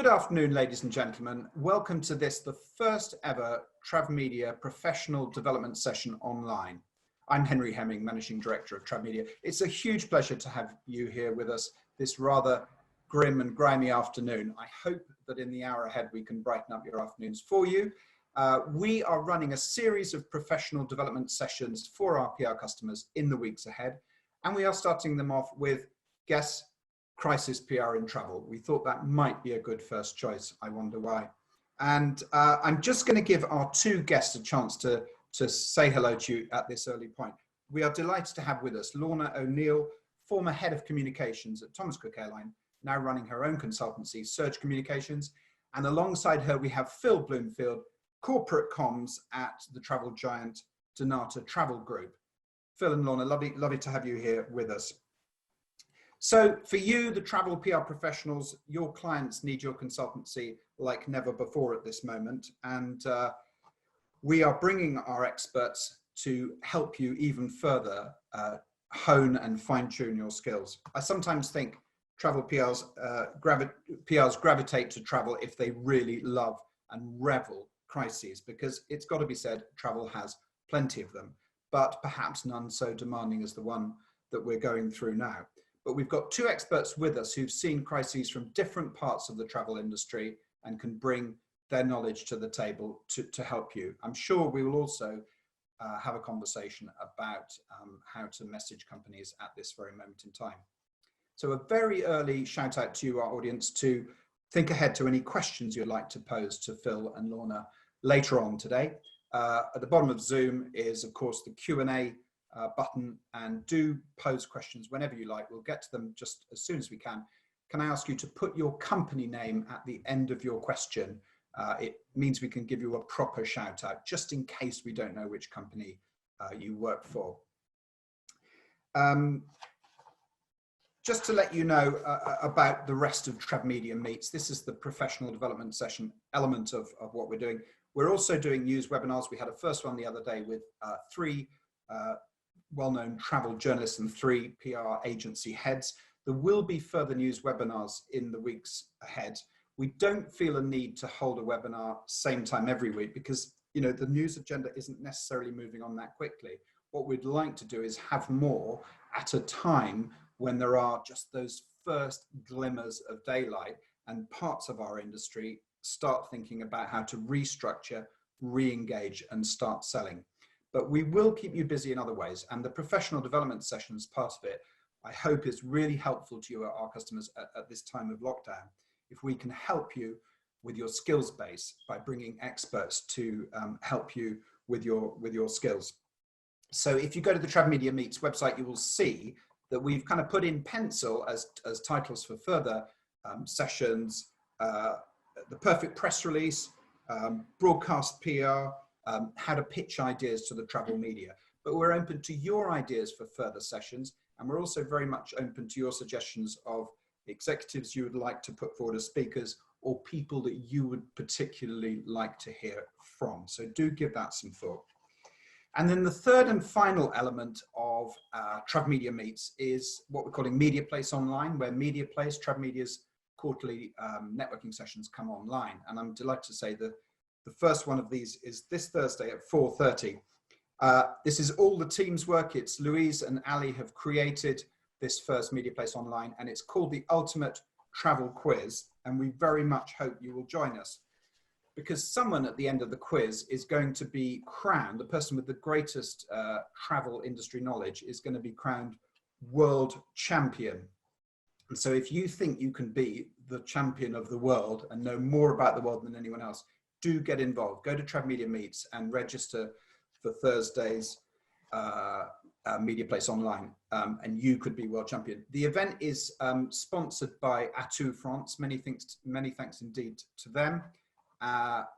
Good afternoon, ladies and gentlemen. Welcome to this, the first ever TravMedia professional development session online. I'm Henry Hemming, Managing Director of TravMedia. It's a huge pleasure to have you here with us this rather grim and grimy afternoon. I hope that in the hour ahead we can brighten up your afternoons for you. We are running a series of professional development sessions for our PR customers in the weeks ahead, and we are starting them off with guess crisis PR in travel. We thought that might be a good first choice. I wonder why. And I'm just going to give our two guests a chance to say hello to you at this early point. We are delighted to have with us Lorna O'Neill, former head of communications at Thomas Cook Airlines, now running her own consultancy, Surge Communications. And alongside her, we have Phil Bloomfield, corporate comms at the travel giant dnata Travel Group. Phil and Lorna, lovely to have you here with us. So for you, the travel PR professionals, your clients need your consultancy like never before at this moment. And we are bringing our experts to help you even further hone and fine tune your skills. I sometimes think travel PRs gravitate to travel if they really love and revel crises, because it's got to be said, travel has plenty of them, but perhaps none so demanding as the one that we're going through now. But we've got two experts with us who've seen crises from different parts of the travel industry and can bring their knowledge to the table to help you. I'm sure we will also have a conversation about how to message companies at this very moment in time. So a very early shout out to you, our audience, to think ahead to any questions you'd like to pose to Phil and Lorna later on today. At the bottom of Zoom is, of course, the Q&A button, and do pose questions whenever you like. We'll get to them just as soon as we can. Can I ask you to put your company name at the end of your question? It means we can give you a proper shout out, just in case we don't know which company you work for. Just to let you know about the rest of TravMedia Meets, this is the professional development session element of what we're doing. We're also doing news webinars. We had a first one the other day with three well-known travel journalists and three PR agency heads. There will be further news webinars in the weeks ahead. We don't feel a need to hold a webinar same time every week because, you know, the news agenda isn't necessarily moving on that quickly. What we'd like to do is have more at a time when there are just those first glimmers of daylight and parts of our industry start thinking about how to restructure, re-engage and start selling. But we will keep you busy in other ways, and the professional development sessions part of it, I hope, is really helpful to you, our customers, at this time of lockdown. If we can help you with your skills base by bringing experts to help you with your skills. So if you go to the TravMedia Meets website, you will see that we've kind of put in pencil as titles for further sessions, the perfect press release, broadcast PR, how to pitch ideas to the travel media. But we're open to your ideas for further sessions, and we're also very much open to your suggestions of executives you would like to put forward as speakers or people that you would particularly like to hear from. So do give that some thought. And then the third and final element of TravMedia Meets is what we're calling Media Place Online, where Media Place, TravMedia's quarterly networking sessions come online. And I'm delighted to say that the first one of these is this Thursday at 4:30. This is all the team's work. It's Louise and Ali have created this first Media Place Online, and it's called the Ultimate Travel Quiz. And we very much hope you will join us, because someone at the end of the quiz is going to be crowned, the person with the greatest travel industry knowledge is going to be crowned world champion. And so if you think you can be the champion of the world and know more about the world than anyone else, do get involved. Go to TravMedia Meets and register for Thursday's Media Place Online, and you could be world champion. The event is sponsored by Atout France. Many thanks indeed to them.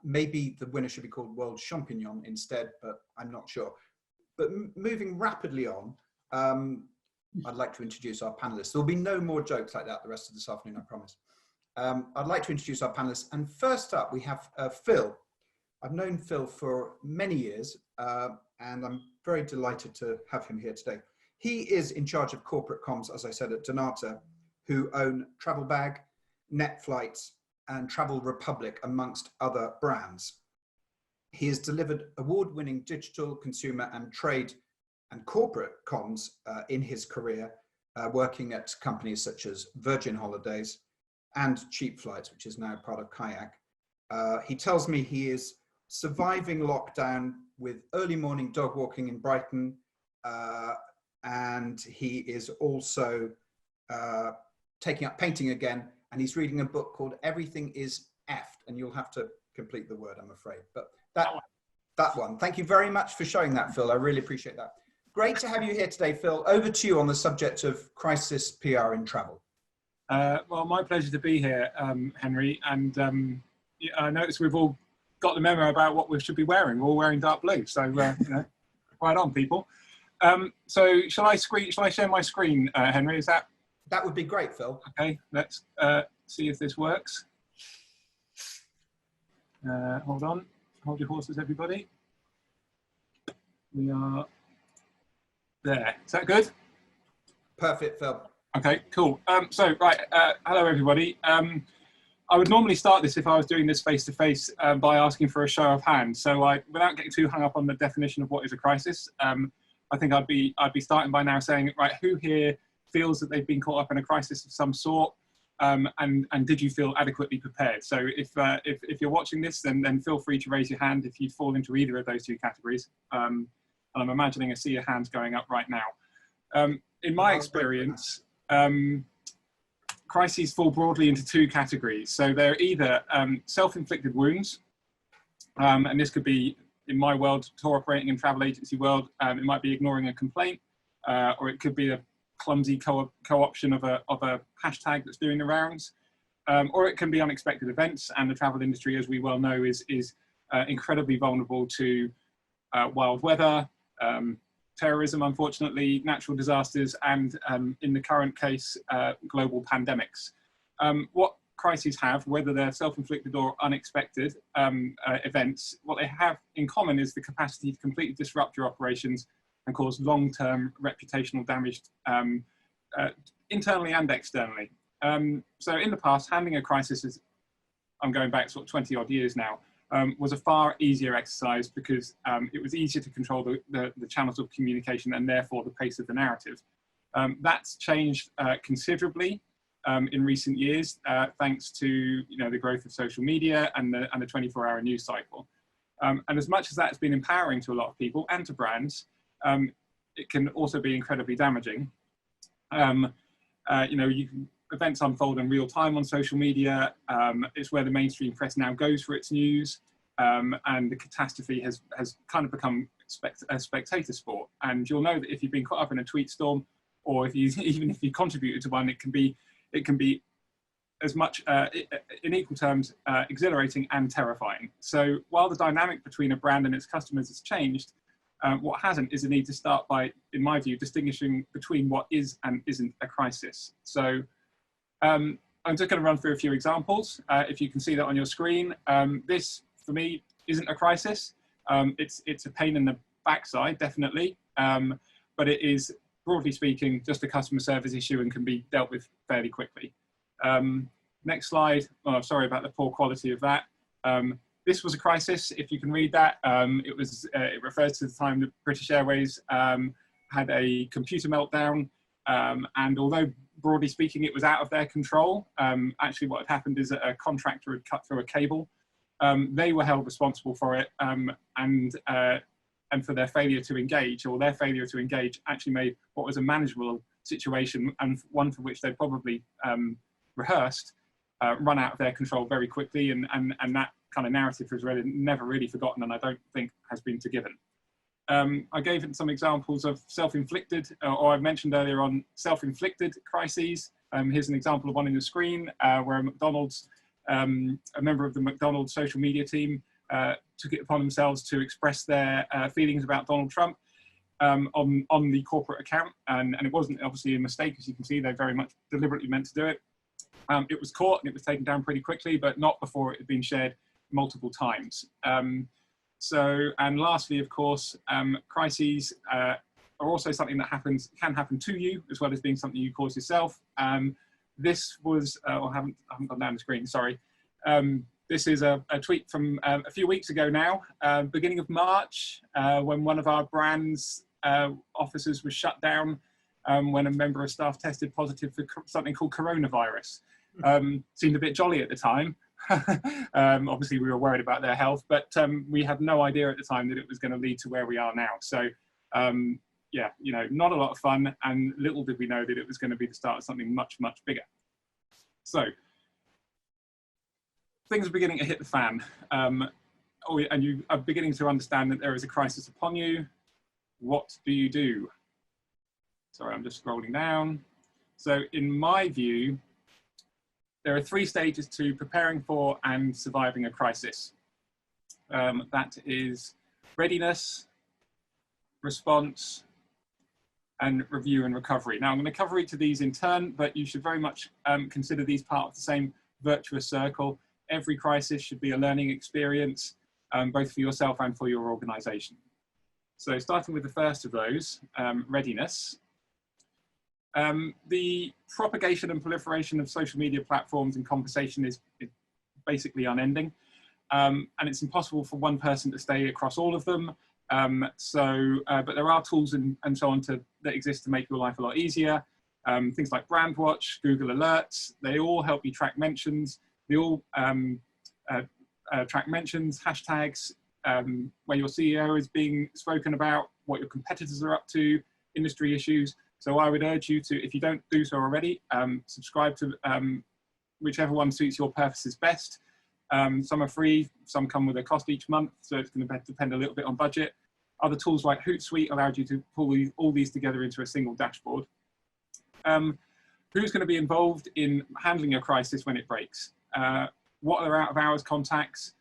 Maybe the winner should be called World Champignon instead, but I'm not sure. But moving rapidly on, I'd like to introduce our panelists. There'll be no more jokes like that the rest of this afternoon, I promise. I'd like to introduce our panelists, and first up we have Phil. I've known Phil for many years, and I'm very delighted to have him here today. He is in charge of corporate comms, as I said, at dnata, who own Travel Bag, Net Flights, and Travel Republic, amongst other brands. He has delivered award-winning digital, consumer and trade and corporate comms in his career, working at companies such as Virgin Holidays and Cheap Flights, which is now part of Kayak. He tells me he is surviving lockdown with early morning dog walking in Brighton, and he is also taking up painting again, and he's reading a book called Everything is Effed, and you'll have to complete the word, I'm afraid. But that one. Thank you very much for showing that, Phil. I really appreciate that. Great to have you here today, Phil. Over to you on the subject of crisis PR in travel. Well, my pleasure to be here, Henry. And I noticed we've all got the memo about what we should be wearing. We're all wearing dark blue, so you know, right on, people. So shall I share my screen, Henry? Is that? That would be great, Phil. Okay, let's see if this works. Hold on, hold your horses, everybody. We are there. Is that good? Perfect, Phil. Okay, cool. So, right, hello, everybody. I would normally start this if I was doing this face-to-face by asking for a show of hands. So, without getting too hung up on the definition of what is a crisis, I think I'd be starting by now saying, right, who here feels that they've been caught up in a crisis of some sort, and did you feel adequately prepared? So, if you're watching this, then feel free to raise your hand if you fall into either of those two categories. And I'm imagining a sea of hands going up right now. In my experience, crises fall broadly into two categories. So they're either self-inflicted wounds, and this could be, in my world, tour operating and travel agency world, it might be ignoring a complaint, or it could be a clumsy co-option of a hashtag that's doing the rounds, or it can be unexpected events, and the travel industry, as we well know, is incredibly vulnerable to wild weather, terrorism, unfortunately, natural disasters, and in the current case, global pandemics. What crises have, whether they're self-inflicted or unexpected events, what they have in common is the capacity to completely disrupt your operations and cause long-term reputational damage internally and externally. So in the past, handling a crisis, I'm going back sort of 20 odd years now, was a far easier exercise because it was easier to control the channels of communication and therefore the pace of the narrative. That's changed considerably in recent years, thanks to the growth of social media and the 24-hour news cycle. And as much as that's been empowering to a lot of people and to brands, it can also be incredibly damaging. Events unfold in real time on social media. It's where the mainstream press now goes for its news, and the catastrophe has kind of become a spectator sport. And you'll know that if you've been caught up in a tweet storm, or even if you contributed to one, it can be as much in equal terms exhilarating and terrifying. So while the dynamic between a brand and its customers has changed, what hasn't is the need to start by, in my view, distinguishing between what is and isn't a crisis. So I'm just going to run through a few examples. If you can see that on your screen, this for me isn't a crisis. It's a pain in the backside, definitely, but it is, broadly speaking, just a customer service issue and can be dealt with fairly quickly. Next slide. Oh, sorry about the poor quality of that. This was a crisis, if you can read that. It refers to the time that British Airways had a computer meltdown, and although broadly speaking it was out of their control, actually what had happened is that a contractor had cut through a cable. They were held responsible for it, and for their failure to engage, or their failure to engage actually made what was a manageable situation, and one for which they probably rehearsed, run out of their control very quickly, and that kind of narrative was really never really forgotten, and I don't think has been forgiven. I gave some examples of self-inflicted, or I mentioned earlier on self-inflicted crises. Here's an example of one on the screen where a member of the McDonald's social media team took it upon themselves to express their feelings about Donald Trump on the corporate account, and it wasn't obviously a mistake, as you can see. They very much deliberately meant to do it. It was caught and it was taken down pretty quickly, but not before it had been shared multiple times. And lastly, of course, crises are also something that can happen to you, as well as being something you cause yourself. This was, I haven't gone down the screen, sorry. This is a tweet from a few weeks ago now, beginning of March, when one of our brand's offices was shut down when a member of staff tested positive for something called coronavirus. Seemed a bit jolly at the time. Obviously, we were worried about their health, but we had no idea at the time that it was going to lead to where we are now. So, yeah, you know, not a lot of fun, and little did we know that it was going to be the start of something much, much bigger. So, things are beginning to hit the fan, and you are beginning to understand that there is a crisis upon you. What do you do? Sorry, I'm just scrolling down. So in my view, there are 3 stages to preparing for and surviving a crisis. That is readiness, response, and review and recovery. Now I'm going to cover each of these in turn, but you should very much consider these part of the same virtuous circle. Every crisis should be a learning experience, both for yourself and for your organization. So starting with the first of those, readiness. The propagation and proliferation of social media platforms and conversation is basically unending. And it's impossible for one person to stay across all of them. But there are tools and so on that exist to make your life a lot easier. Things like Brandwatch, Google Alerts, they all help you track mentions. They all track mentions, hashtags, where your CEO is being spoken about, what your competitors are up to, industry issues. So I would urge you to, if you don't do so already, subscribe to whichever one suits your purposes best. Some are free, some come with a cost each month, so it's going to depend a little bit on budget. Other tools like Hootsuite allowed you to pull all these together into a single dashboard. Who's going to be involved in handling a crisis when it breaks? What are their out-of-hours contacts?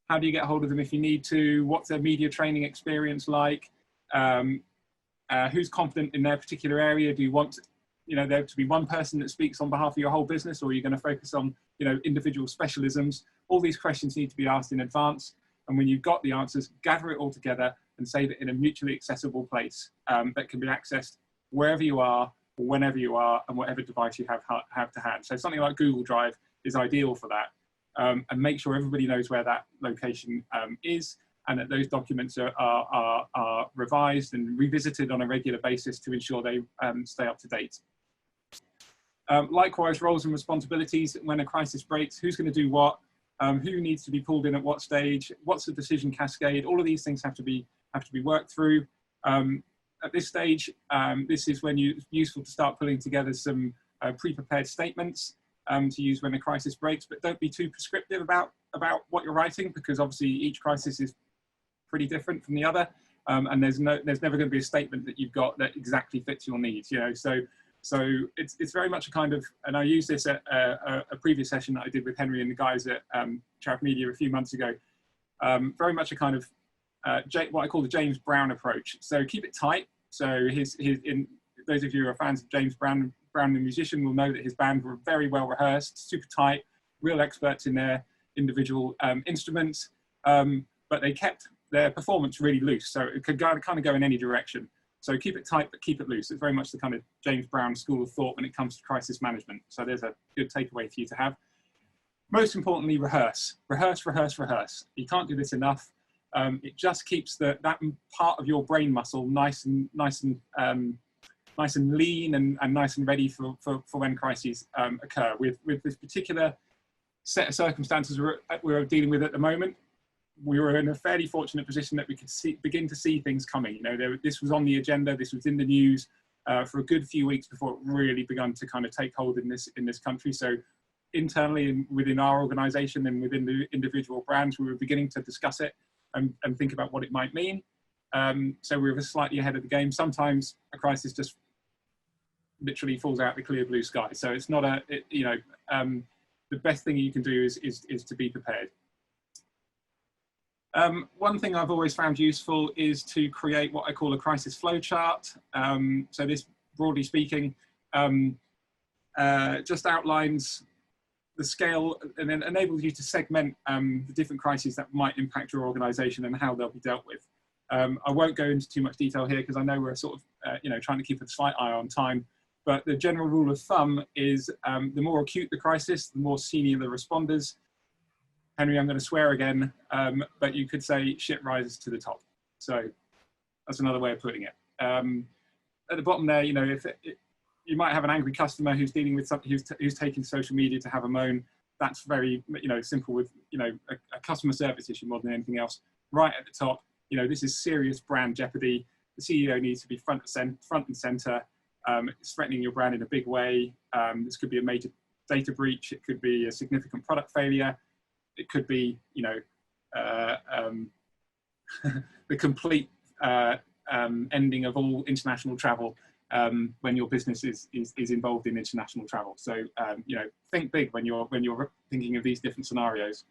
How do you get hold of them if you need to? What's their media training experience like? Who's confident in their particular area? Do you want, you know, there to be one person that speaks on behalf of your whole business, or are you going to focus on, you know, individual specialisms? All these questions need to be asked in advance, and when you've got the answers, gather it all together and save it in a mutually accessible place that can be accessed wherever you are, whenever you are, and whatever device you have to hand. So something like Google Drive is ideal for that, and make sure everybody knows where that location is, and that those documents are revised and revisited on a regular basis to ensure they stay up to date. Likewise, roles and responsibilities when a crisis breaks. Who's going to do what? Who needs to be pulled in at what stage? What's the decision cascade? All of these things have to be worked through. At this stage, this is when it's useful to start pulling together some pre-prepared statements to use when a crisis breaks, but don't be too prescriptive about what you're writing, because obviously each crisis is pretty different from the other, and there's never going to be a statement that you've got that exactly fits your needs, you know. So it's very much a kind of, and I used this at a previous session that I did with Henry and the guys at TravMedia a few months ago. Very much a kind of what I call the James Brown approach. So keep it tight. So those of you who are fans of James Brown, the musician, will know that his band were very well rehearsed, super tight, real experts in their individual instruments, but they kept their performance really loose, so it could kind of go in any direction. So keep it tight, but keep it loose. It's very much the kind of James Brown school of thought when it comes to crisis management. So there's a good takeaway for you to have. Most importantly, rehearse. Rehearse, rehearse, rehearse. You can't do this enough. It just keeps that part of your brain muscle nice and lean and nice and ready for when crises occur. With this particular set of circumstances we're dealing with at the moment, we were in a fairly fortunate position that we could begin to see things coming. You know, this was on the agenda, this was in the news for a good few weeks before it really began to kind of take hold in this country. So internally and within our organisation and within the individual brands, we were beginning to discuss it and think about what it might mean. So we were slightly ahead of the game. Sometimes a crisis just literally falls out the clear blue sky. So it's not the best thing you can do is to be prepared. One thing I've always found useful is to create what I call a crisis flow chart. So this, broadly speaking, just outlines the scale and then enables you to segment the different crises that might impact your organisation and how they'll be dealt with. I won't go into too much detail here because I know we're sort of trying to keep a slight eye on time. But the general rule of thumb is the more acute the crisis, the more senior the responders. Henry, I'm going to swear again, but you could say shit rises to the top. So that's another way of putting it. At the bottom there, you know, you might have an angry customer who's dealing with something, who's taking social media to have a moan. That's very, you know, simple with, you know, a customer service issue more than anything else. Right at the top, you know, this is serious brand jeopardy. The CEO needs to be front and center. It's threatening your brand in a big way. This could be a major data breach. It could be a significant product failure. It could be, you know, the complete ending of all international travel when your business is involved in international travel. So, you know, think big when you're thinking of these different scenarios.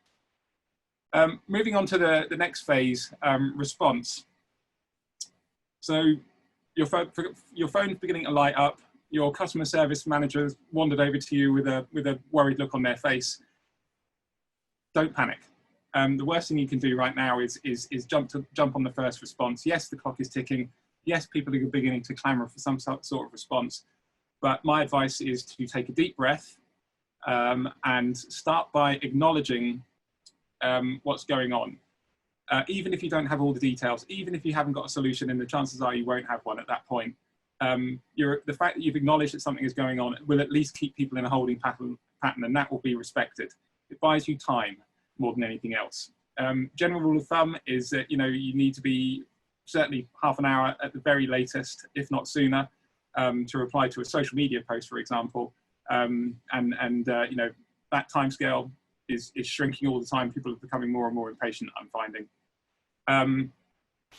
Moving on to the next phase, response. So your phone's beginning to light up. Your customer service manager wandered over to you with a worried look on their face. Don't panic. The worst thing you can do right now is jump on the first response. Yes, the clock is ticking. Yes, people are beginning to clamor for some sort of response. But my advice is to take a deep breath and start by acknowledging what's going on. Even if you don't have all the details, even if you haven't got a solution, and the chances are you won't have one at that point, the fact that you've acknowledged that something is going on will at least keep people in a holding pattern, and that will be respected. It buys you time more than anything else. General rule of thumb is that, you know, you need to be certainly half an hour at the very latest, if not sooner, to reply to a social media post, for example. You know, that timescale is shrinking all the time. People are becoming more and more impatient, I'm finding.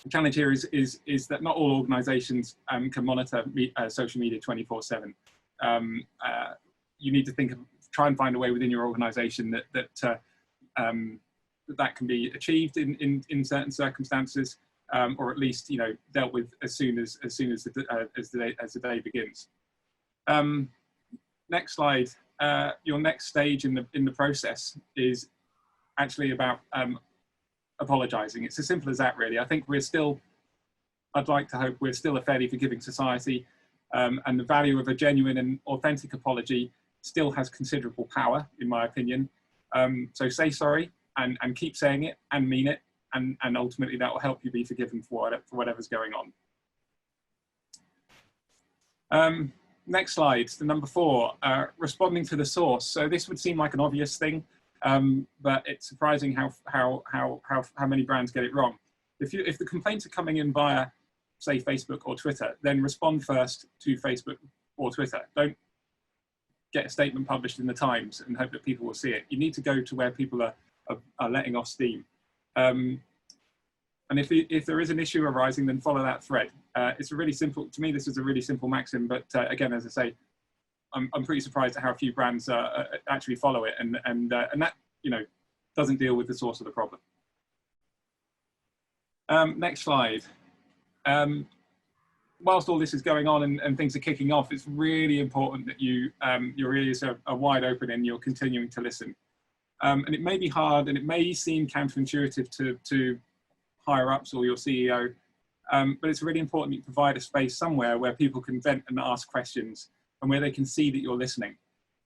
The challenge here is that not all organizations can monitor social media 24/7. You need to try and find a way within your organization that can be achieved in certain circumstances, or at least, you know, dealt with as soon as the day begins. Next slide. Your next stage in the process is actually about apologizing. It's as simple as that, really. I think I'd like to hope we're still a fairly forgiving society, and the value of a genuine and authentic apology still has considerable power, in my opinion. So say sorry and keep saying it and mean it, and ultimately that will help you be forgiven for whatever's going on. Next slide, the number 4, responding to the source. So this would seem like an obvious thing, but it's surprising how many brands get it wrong. If the complaints are coming in via, say, Facebook or Twitter, then respond first to Facebook or Twitter. Don't get a statement published in the Times and hope that people will see it. You need to go to where people are letting off steam. And if there is an issue arising, then follow that thread. It's a really simple, to me, this is a really simple maxim, but again, as I say, I'm pretty surprised at how few brands actually follow it, and that, you know, doesn't deal with the source of the problem. Next slide. Whilst all this is going on and things are kicking off, it's really important that your ears are wide open and you're continuing to listen. And it may be hard and it may seem counterintuitive to higher ups or your CEO, but it's really important you provide a space somewhere where people can vent and ask questions and where they can see that you're listening.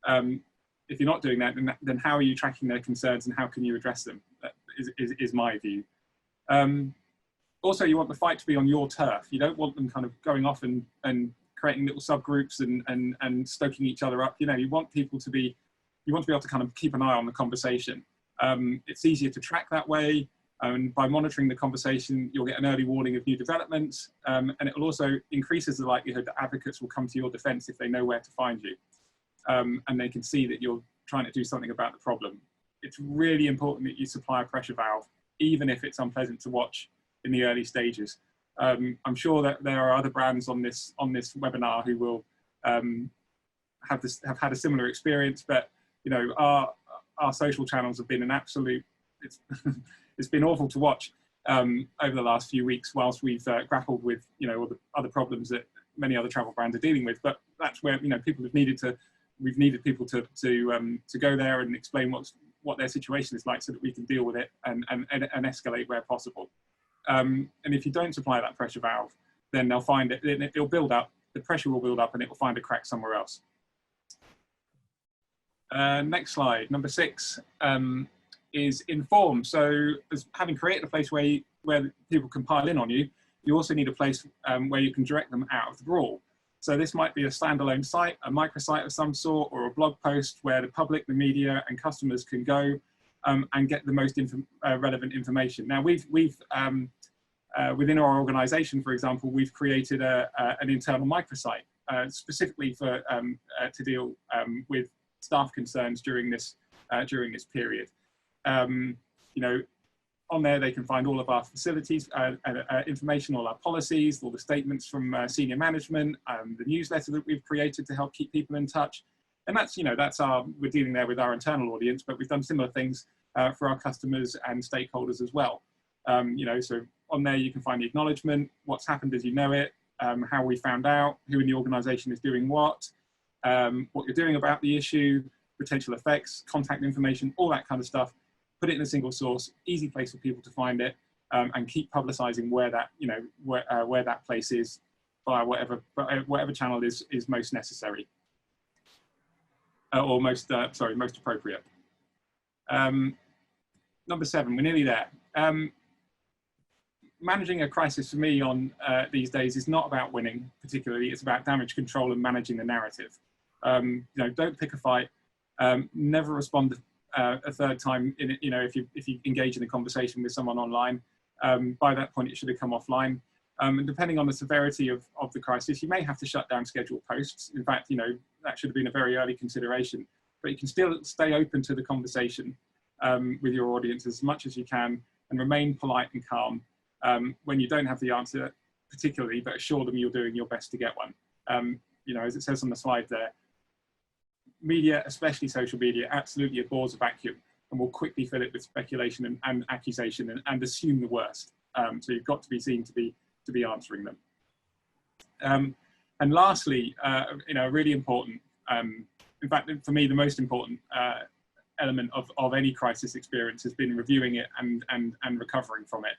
If you're not doing that, then how are you tracking their concerns and how can you address them? That is my view. Also, you want the fight to be on your turf. You don't want them kind of going off and creating little subgroups and stoking each other up. You know, you want to be able to kind of keep an eye on the conversation. It's easier to track that way. And by monitoring the conversation, you'll get an early warning of new developments. And it will also increases the likelihood that advocates will come to your defense if they know where to find you. And they can see that you're trying to do something about the problem. It's really important that you supply a pressure valve, even if it's unpleasant to watch in the early stages. I'm sure that there are other brands on this webinar who will have had a similar experience, but you know, our social channels have been an absolute, it's been awful to watch over the last few weeks whilst we've grappled with, you know, all the other problems that many other travel brands are dealing with. But that's where, you know, we've needed people to go there and explain what their situation is like so that we can deal with it and escalate where possible. And if you don't supply that pressure valve, then they'll find it'll build up, the pressure will build up and it will find a crack somewhere else. Next slide, number 6. is informed. So as having created a place where people can pile in on you, you also need a place where you can direct them out of the brawl. So this might be a standalone site, a microsite of some sort, or a blog post where the public, the media, and customers can go and get the most relevant information. Now, we've within our organisation, for example, we've created an internal microsite specifically for to deal with staff concerns during this period. You know, on there they can find all of our facilities, information, all our policies, all the statements from senior management, the newsletter that we've created to help keep people in touch. And that's, you know, we're dealing there with our internal audience, but we've done similar things for our customers and stakeholders as well. You know, so on there you can find the acknowledgement, what's happened as you know it, how we found out, who in the organisation is doing what you're doing about the issue, potential effects, contact information, all that kind of stuff. Put it in a single source, easy place for people to find it, and keep publicising where that, you know, where that place is via whatever channel is most necessary, or most appropriate. Number 7, we're nearly there. Managing a crisis for me on these days is not about winning particularly, it's about damage control and managing the narrative. You know, don't pick a fight, never respond a third time in it. You know, if you engage in a conversation with someone online, by that point it should have come offline. And depending on the severity of the crisis, you may have to shut down scheduled posts. In fact, you know, that should have been a very early consideration, but you can still stay open to the conversation with your audience as much as you can, and remain polite and calm when you don't have the answer particularly, but assure them you're doing your best to get one. You know, as it says on the slide there, media, especially social media, absolutely abhors a vacuum and will quickly fill it with speculation and accusation and assume the worst. So you've got to be seen to be answering them. And lastly, you know, really important, in fact, for me, the most important element of any crisis experience has been reviewing it and recovering from it.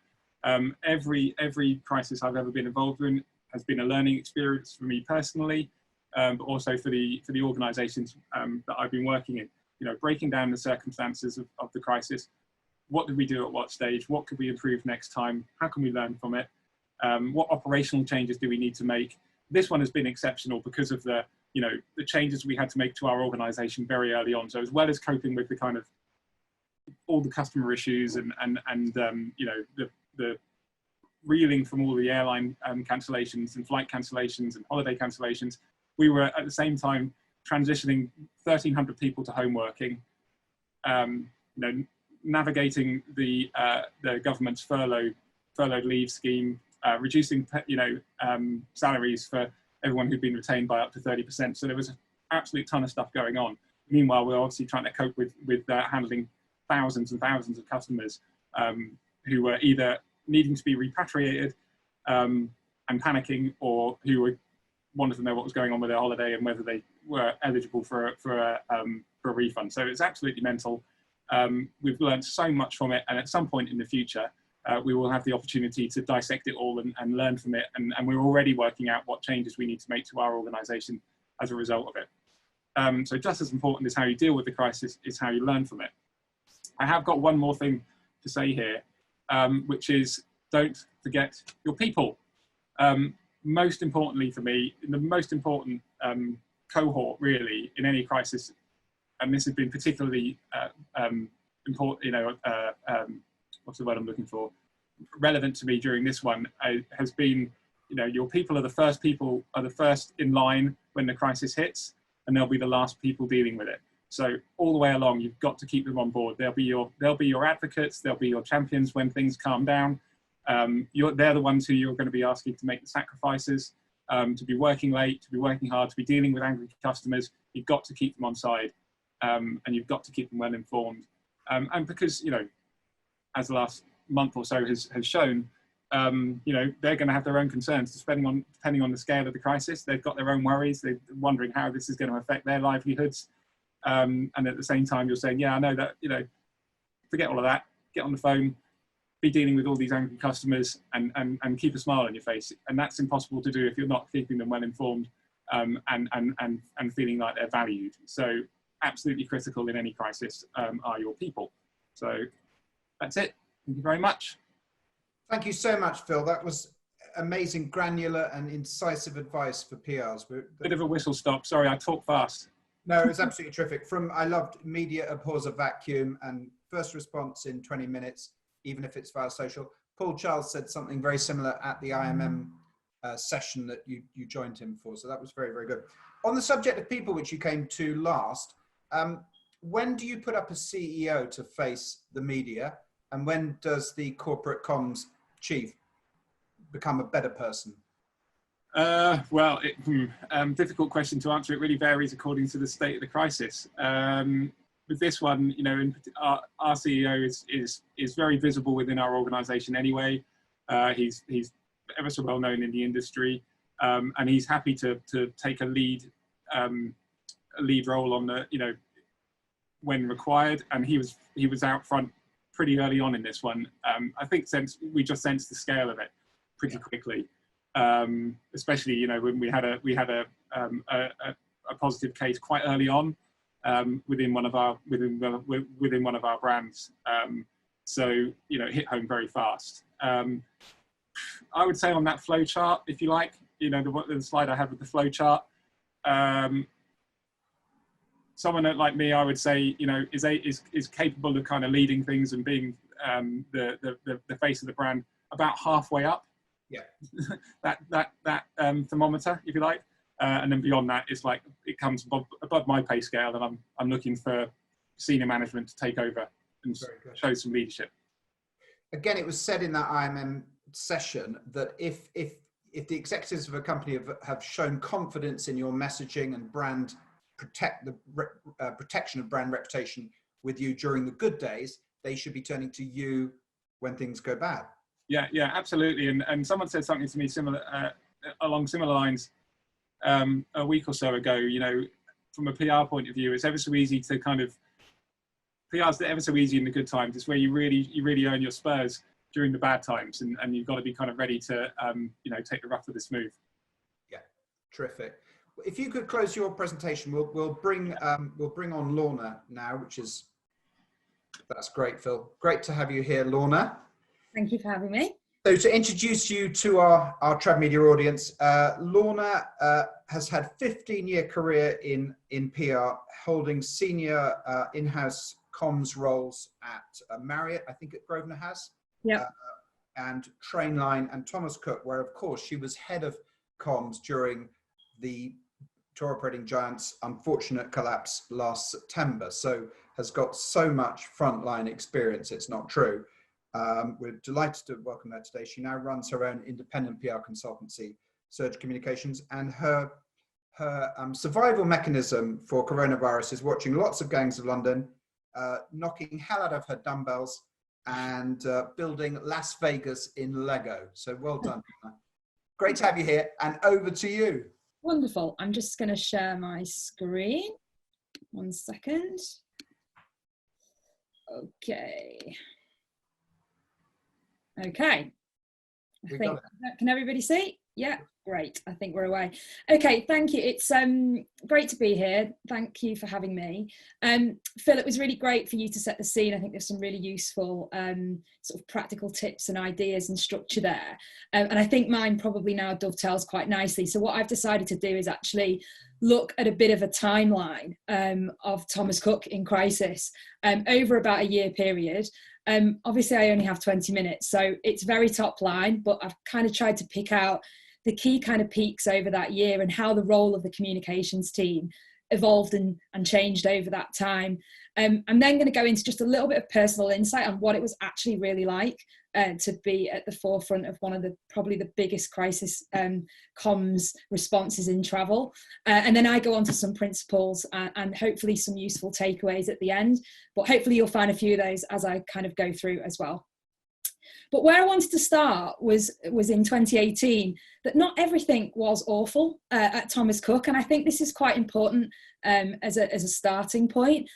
Every crisis I've ever been involved in has been a learning experience for me personally, but also for the organisations that I've been working in. You know, breaking down the circumstances of the crisis. What did we do at what stage? What could we improve next time? How can we learn from it? What operational changes do we need to make? This one has been exceptional because of the changes we had to make to our organisation very early on. So as well as coping with the kind of all the customer issues and you know, the reeling from all the airline cancellations and flight cancellations and holiday cancellations, we were at the same time transitioning 1,300 people to home working, you know, navigating the government's furloughed leave scheme, reducing salaries for everyone who'd been retained by up to 30%. So there was an absolute ton of stuff going on. Meanwhile, we're obviously trying to cope with handling thousands and thousands of customers who were either needing to be repatriated and panicking, or who wanted to know what was going on with their holiday and whether they were eligible for a refund. So it's absolutely mental. We've learned so much from it, and at some point in the future, we will have the opportunity to dissect it all and learn from it. And we're already working out what changes we need to make to our organisation as a result of it. So just as important as how you deal with the crisis is how you learn from it. I have got one more thing to say here, which is don't forget your people. Most importantly for me, the most important cohort really in any crisis, and this has been particularly important, you know, what's the word I'm looking for? Relevant to me during this one has been, you know, your people are the first in line when the crisis hits, and they'll be the last people dealing with it. So all the way along, you've got to keep them on board. They'll be your advocates. They'll be your champions when things calm down. They're the ones who you're going to be asking to make the sacrifices, to be working late, to be working hard, to be dealing with angry customers. You've got to keep them on side, and you've got to keep them well informed. And because, you know, as the last month or so has shown, you know, they're going to have their own concerns, depending on the scale of the crisis. They've got their own worries. They're wondering how this is going to affect their livelihoods. And at the same time, you're saying, yeah, I know that, you know, forget all of that, get on the phone, be dealing with all these angry customers and keep a smile on your face. And that's impossible to do if you're not keeping them well informed and feeling like they're valued. So absolutely critical in any crisis are your people. So that's it. Thank you very much. Thank you so much, Phil. That was amazing, granular and incisive advice for PRs. Bit of a whistle stop. Sorry, I talk fast. No, it was absolutely terrific. I loved media abhors a vacuum and first response in 20 minutes, even if it's via social. Paul Charles said something very similar at the IMM session that you joined him for. So that was very, very good. On the subject of people, which you came to last, when do you put up a CEO to face the media? And when does the corporate comms chief become a better person? Well, difficult question to answer. It really varies according to the state of the crisis. With this one, you know, our CEO is very visible within our organisation anyway. He's ever so well known in the industry, and he's happy to take a lead role on the, you know, when required. And he was out front pretty early on in this one. I think we just sensed the scale of it pretty quickly. Especially, you know, when we had a positive case quite early on within one of our brands. So, you know, it hit home very fast. I would say on that flow chart, if you like, you know, the slide I had with the flow chart, someone like me, I would say, you know, is capable of kind of leading things and being the face of the brand about halfway up. Yeah, that thermometer, if you like, and then beyond that, it's like it comes above my pay scale, and I'm looking for senior management to take over and show some leadership. Again, it was said in that IMM session that if the executives of a company have shown confidence in your messaging and brand protection of brand reputation with you during the good days, they should be turning to you when things go bad. Yeah, absolutely. And someone said something to me similar, along similar lines a week or so ago. You know, from a PR point of view, it's ever so easy to kind of, PR's ever so easy in the good times. It's where you really earn your spurs during the bad times, and you've got to be kind of ready to, you know, take the rough with the smooth. Yeah, terrific. If you could close your presentation, we'll bring on Lorna now, that's great, Phil. Great to have you here, Lorna. Thank you for having me. So to introduce you to our TravMedia audience, Lorna has had a 15-year career in PR, holding senior in-house comms roles at Marriott, I think at Grosvenor House, and Trainline and Thomas Cook, where of course she was head of comms during the tour operating giant's unfortunate collapse last September. So has got so much frontline experience, it's not true. We're delighted to welcome her today. She now runs her own independent PR consultancy, Surge Communications, and her survival mechanism for coronavirus is watching lots of Gangs of London, knocking hell out of her dumbbells, and building Las Vegas in Lego. So well done. Great to have you here, and over to you. Wonderful. I'm just going to share my screen. 1 second. Okay. Okay. I think, can everybody see? Yeah, great. I think we're away. Okay, thank you. It's great to be here. Thank you for having me. Phil, it was really great for you to set the scene. I think there's some really useful sort of practical tips and ideas and structure there. And I think mine probably now dovetails quite nicely. So what I've decided to do is actually look at a bit of a timeline of Thomas Cook in crisis over about a year period. Obviously I only have 20 minutes, so it's very top line, but I've kind of tried to pick out the key kind of peaks over that year and how the role of the communications team evolved and changed over that time. I'm then going to go into just a little bit of personal insight on what it was actually really like to be at the forefront of one of the probably the biggest crisis comms responses in travel. And then I go on to some principles and hopefully some useful takeaways at the end. But hopefully you'll find a few of those as I kind of go through as well. But where I wanted to start was in 2018, that not everything was awful at Thomas Cook. And I think this is quite important as a starting point.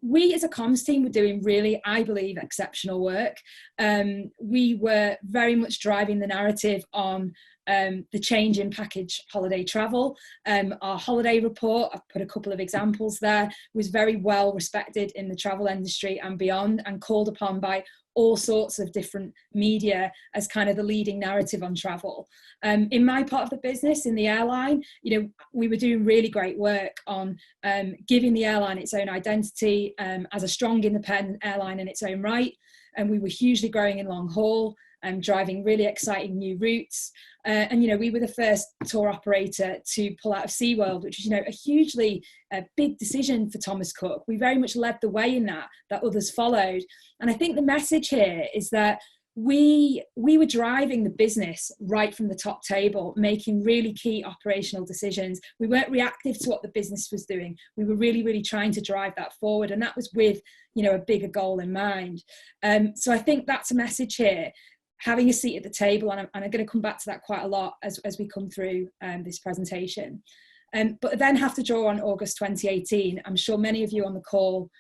We as a comms team were doing really, I believe, exceptional work. We were very much driving the narrative on the change in package holiday travel. Our holiday report, I've put a couple of examples there, was very well respected in the travel industry and beyond, and called upon by all sorts of different media as kind of the leading narrative on travel. In my part of the business, in the airline, you know, we were doing really great work on giving the airline its own identity as a strong independent airline in its own right. And we were hugely growing in long haul and driving really exciting new routes. And, you know, we were the first tour operator to pull out of SeaWorld, which was, you know, a hugely big decision for Thomas Cook. We very much led the way in that others followed. And I think the message here is that we were driving the business right from the top table, making really key operational decisions. We weren't reactive to what the business was doing. We were really, really trying to drive that forward. And that was with, you know, a bigger goal in mind. So I think that's a message here, having a seat at the table. And I'm going to come back to that quite a lot as we come through this presentation. But then have to draw on August 2018. I'm sure many of you on the call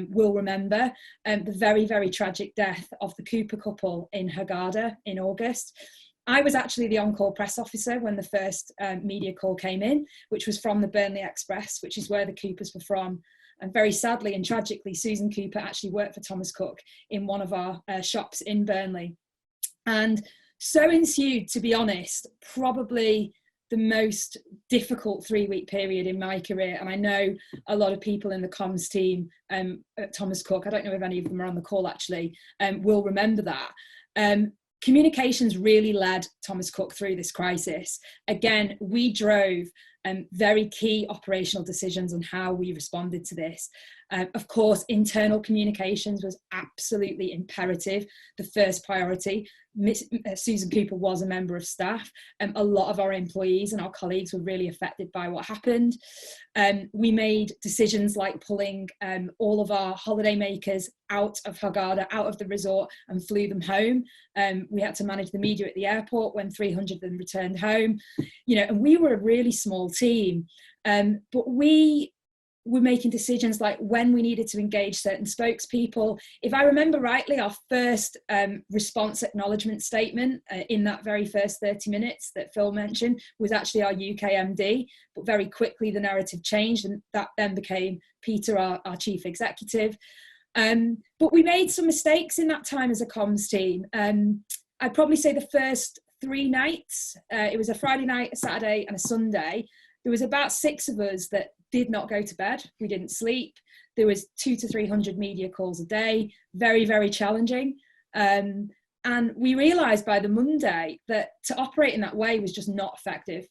will remember the very, very tragic death of the Cooper couple in Hurghada in August. I was actually the on-call press officer when the first media call came in, which was from the Burnley Express, which is where the Coopers were from. And very sadly and tragically, Susan Cooper actually worked for Thomas Cook in one of our shops in Burnley. And so ensued, to be honest, probably the most difficult 3-week period in my career. And I know a lot of people in the comms team at Thomas Cook, I don't know if any of them are on the call actually, will remember that. Communications really led Thomas Cook through this crisis. Again, we drove very key operational decisions on how we responded to this. Of course, internal communications was absolutely imperative, the first priority. Susan Cooper was a member of staff. A lot of our employees and our colleagues were really affected by what happened. We made decisions like pulling all of our holiday makers out of Hurghada, out of the resort, and flew them home. We had to manage the media at the airport when 300 of them returned home. You know, and we were a really small team, but we were making decisions like when we needed to engage certain spokespeople. If I remember rightly, our first response acknowledgement statement in that very first 30 minutes that Phil mentioned was actually our UK MD, but very quickly the narrative changed and that then became Peter, our chief executive. But we made some mistakes in that time as a comms team. I'd probably say the first 3 nights, it was a Friday night, a Saturday and a Sunday, there was about 6 of us that did not go to bed. We didn't sleep. There was 200 to 300 media calls a day, very, very challenging. And we realized by the Monday that to operate in that way was just not effective.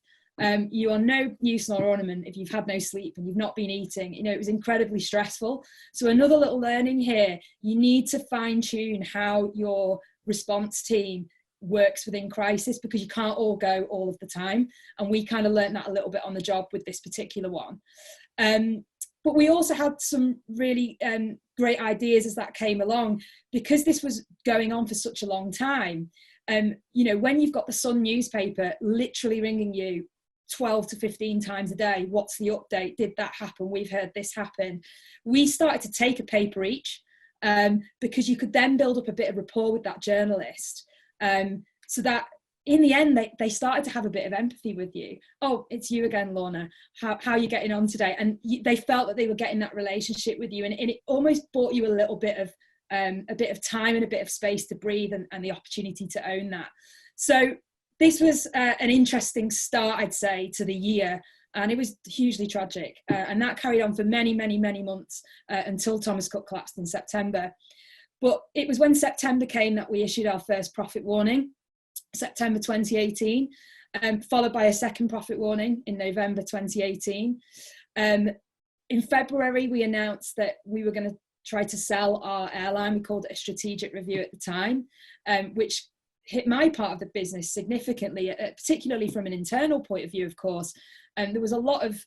You are no use nor ornament if you've had no sleep and you've not been eating. You know, it was incredibly stressful. So another little learning here, you need to fine tune how your response team works within crisis, because you can't all go all of the time. And we kind of learned that a little bit on the job with this particular one. But we also had some really great ideas as that came along, because this was going on for such a long time. You know, when you've got the Sun newspaper literally ringing you 12 to 15 times a day, what's the update? Did that happen? We've heard this happen. We started to take a paper each, because you could then build up a bit of rapport with that journalist. So that in the end, they started to have a bit of empathy with you. Oh, it's you again, Lorna. How are you getting on today? And they felt that they were getting that relationship with you, and it almost bought you a little bit of time and a bit of space to breathe, and the opportunity to own that. So this was an interesting start, I'd say, to the year, and it was hugely tragic. And that carried on for many, many, many months until Thomas Cook collapsed in September. But it was when September came that we issued our first profit warning, September 2018, followed by a second profit warning in November 2018. In February, we announced that we were going to try to sell our airline. We called it a strategic review at the time, which hit my part of the business significantly, particularly from an internal point of view, of course. There was a lot of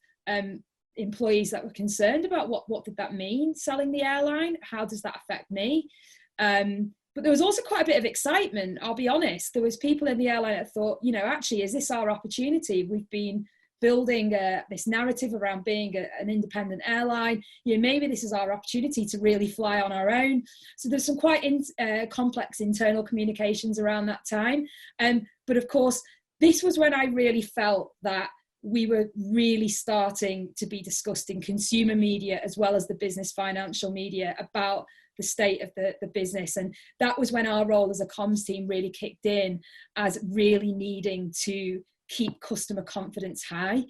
employees that were concerned about what did that mean, selling the airline? How does that affect me? But there was also quite a bit of excitement, I'll be honest. There was people in the airline that thought, you know, actually, is this our opportunity? We've been building this narrative around being an independent airline. You know, maybe this is our opportunity to really fly on our own. So there's some quite complex internal communications around that time. But of course, this was when I really felt that we were really starting to be discussed in consumer media as well as the business financial media about the state of the business. And that was when our role as a comms team really kicked in, as really needing to keep customer confidence high,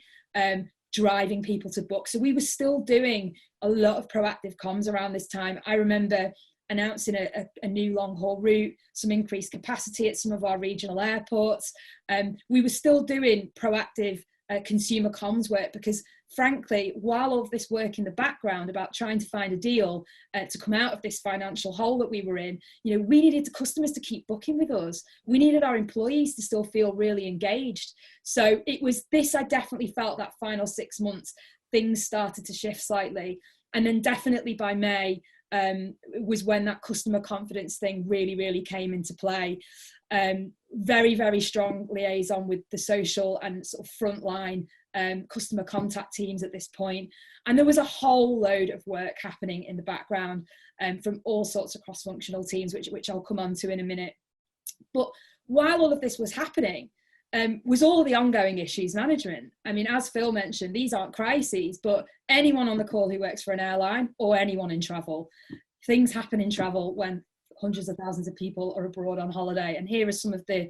driving people to book. So we were still doing a lot of proactive comms around this time. I remember announcing a new long haul route, some increased capacity at some of our regional airports. We were still doing proactive consumer comms work, because frankly, while all of this work in the background about trying to find a deal to come out of this financial hole that we were in, you know, we needed the customers to keep booking with us. We needed our employees to still feel really engaged. So it was this, I definitely felt that final 6 months, things started to shift slightly. And then definitely by May, was when that customer confidence thing really came into play. Very, very strong liaison with the social and sort of frontline customer contact teams at this point. And there was a whole load of work happening in the background from all sorts of cross-functional teams, which I'll come on to in a minute. But while all of this was happening, was all the ongoing issues management. I mean, as Phil mentioned, these aren't crises, but anyone on the call who works for an airline or anyone in travel, things happen in travel when hundreds of thousands of people are abroad on holiday. And here are some of the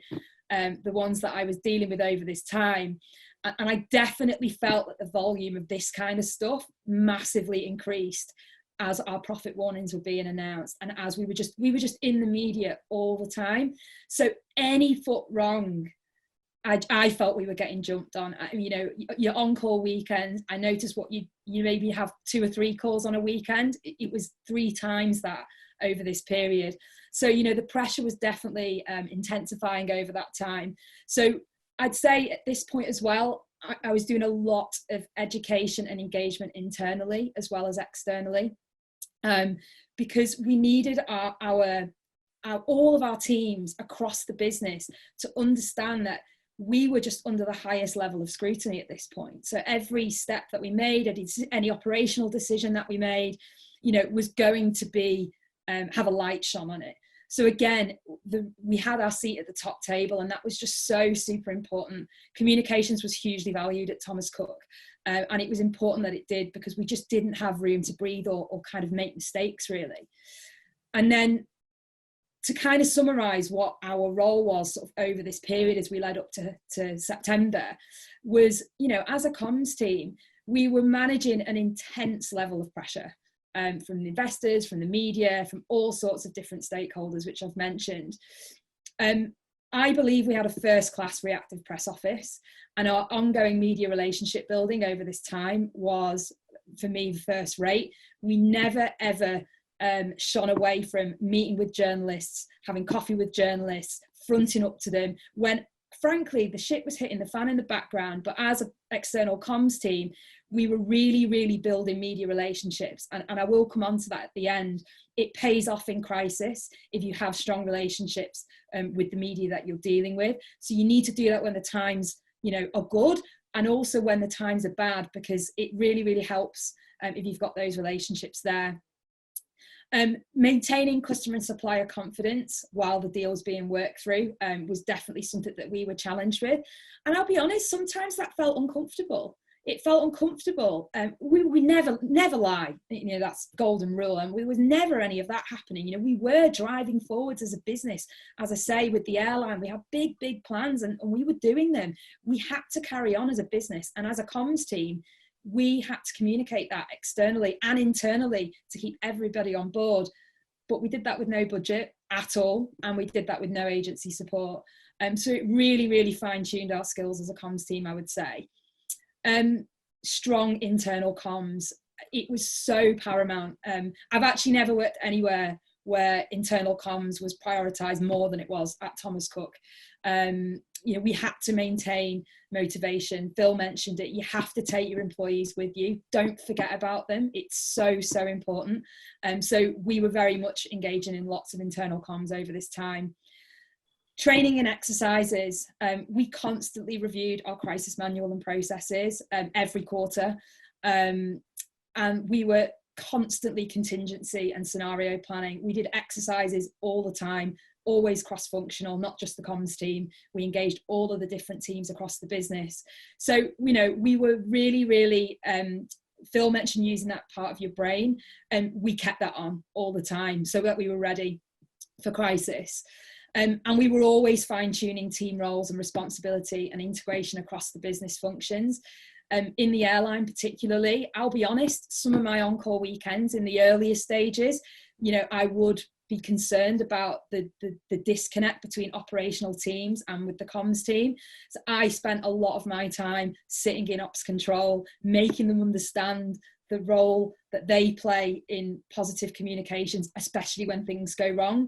ones that I was dealing with over this time. And I definitely felt that the volume of this kind of stuff massively increased as our profit warnings were being announced, and as we were just in the media all the time. So any foot wrong, I felt we were getting jumped on. You know, your on-call weekends, I noticed what you maybe have 2 or 3 calls on a weekend. It was 3 times that over this period. So, you know, the pressure was definitely intensifying over that time. So I'd say at this point as well, I was doing a lot of education and engagement internally as well as externally, because we needed all of our teams across the business to understand that we were just under the highest level of scrutiny at this point. So every step that we made, any operational decision that we made, you know, was going to be have a light shone on it. So again, we had our seat at the top table, and that was just so super important. Communications was hugely valued at Thomas Cook, and it was important that it did, because we just didn't have room to breathe or kind of make mistakes really. And then to kind of summarize what our role was sort of over this period as we led up to September was, you know, as a comms team, we were managing an intense level of pressure from the investors, from the media, from all sorts of different stakeholders, which I've mentioned. I believe we had a first-class reactive press office, and our ongoing media relationship building over this time was, for me, first rate. We never, ever shone away from meeting with journalists, having coffee with journalists, fronting up to them when, frankly, the shit was hitting the fan in the background. But as an external comms team, we were really building media relationships. And I will come on to that at the end. It pays off in crisis if you have strong relationships with the media that you're dealing with. So you need to do that when the times, you know, are good, and also when the times are bad, because it really helps if you've got those relationships there. Maintaining customer and supplier confidence while the deal's being worked through was definitely something that we were challenged with. And I'll be honest, sometimes that felt uncomfortable. It felt uncomfortable. We never lie. You know, that's golden rule. And there was never any of that happening. You know, we were driving forwards as a business. As I say, with the airline, we had big plans, and we were doing them. We had to carry on as a business. And as a comms team, we had to communicate that externally and internally to keep everybody on board. But we did that with no budget at all. And we did that with no agency support. So it really fine-tuned our skills as a comms team, I would say. Strong internal comms. It was so paramount. I've actually never worked anywhere where internal comms was prioritized more than it was at Thomas Cook. You know, we had to maintain motivation. Phil mentioned it. You have to take your employees with you. Don't forget about them. It's so important. So we were very much engaging in lots of internal comms over this time. Training and exercises. We constantly reviewed our crisis manual and processes every quarter. And we were constantly contingency and scenario planning. We did exercises all the time, always cross-functional, not just the comms team. We engaged all of the different teams across the business. So, you know, we were really, really, Phil mentioned using that part of your brain, and we kept that on all the time so that we were ready for crisis. And we were always fine-tuning team roles and responsibility and integration across the business functions. In the airline particularly, I'll be honest, some of my on-call weekends in the earlier stages, you know, I would be concerned about the disconnect between operational teams and with the comms team. So I spent a lot of my time sitting in ops control, making them understand the role that they play in positive communications, especially when things go wrong.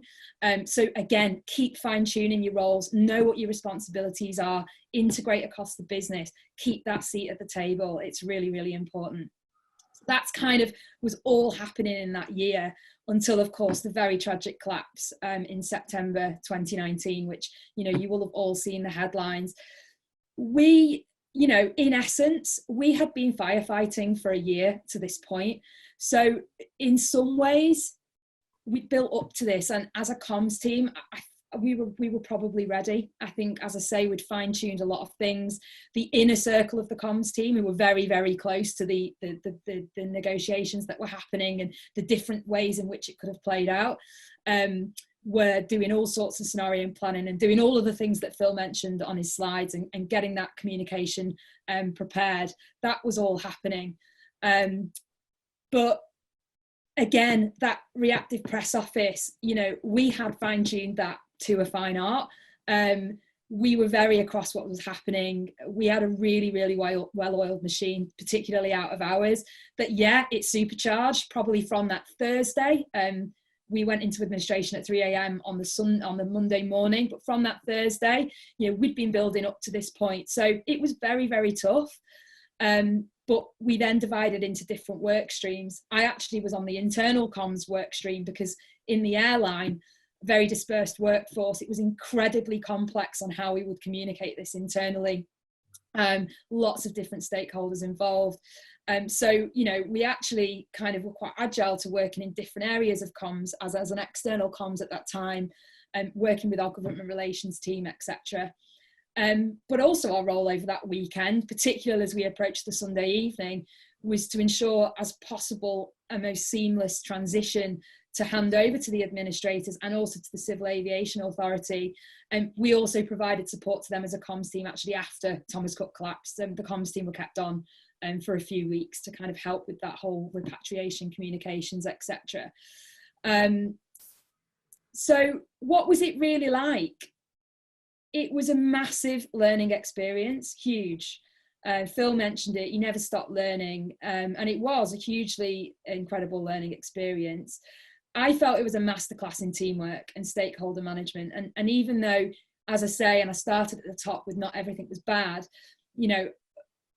So again, keep fine-tuning your roles, know what your responsibilities are, integrate across the business, keep that seat at the table. It's really, really important. That's kind of was all happening in that year until, of course, the very tragic collapse in September 2019, which, you know, you will have all seen the headlines. We, you know, in essence, we had been firefighting for a year to this point. So in some ways, we built up to this. And as a comms team, we were probably ready. I think, as I say, we'd fine-tuned a lot of things. The inner circle of the comms team, who were very, very close to the negotiations that were happening and the different ways in which it could have played out, were doing all sorts of scenario planning and doing all of the things that Phil mentioned on his slides and getting that communication prepared. That was all happening. But again, that reactive press office, you know, we had fine-tuned that to a fine art. We were very across what was happening. We had a really, really well-oiled machine, particularly out of hours. But yeah, it's supercharged probably from that Thursday. We went into administration at 3 a.m. on the Monday morning, but from that Thursday, you know, we'd been building up to this point. So it was very, very tough. But we then divided into different work streams. I actually was on the internal comms work stream because in the airline, very dispersed workforce, it was incredibly complex on how we would communicate this internally. Lots of different stakeholders involved. So, you know, we actually kind of were quite agile to working in different areas of comms as an external comms at that time, working with our government relations team, etc. But also our role over that weekend, particularly as we approached the Sunday evening, was to ensure as possible a most seamless transition to hand over to the administrators and also to the Civil Aviation Authority. And we also provided support to them as a comms team actually after Thomas Cook collapsed. The comms team were kept on for a few weeks to kind of help with that whole repatriation communications, etc. So what was it really like? It was a massive learning experience, huge. Phil mentioned it, you never stop learning. And it was a hugely incredible learning experience. I felt it was a masterclass in teamwork and stakeholder management. And even though, as I say, and I started at the top with not everything was bad, you know,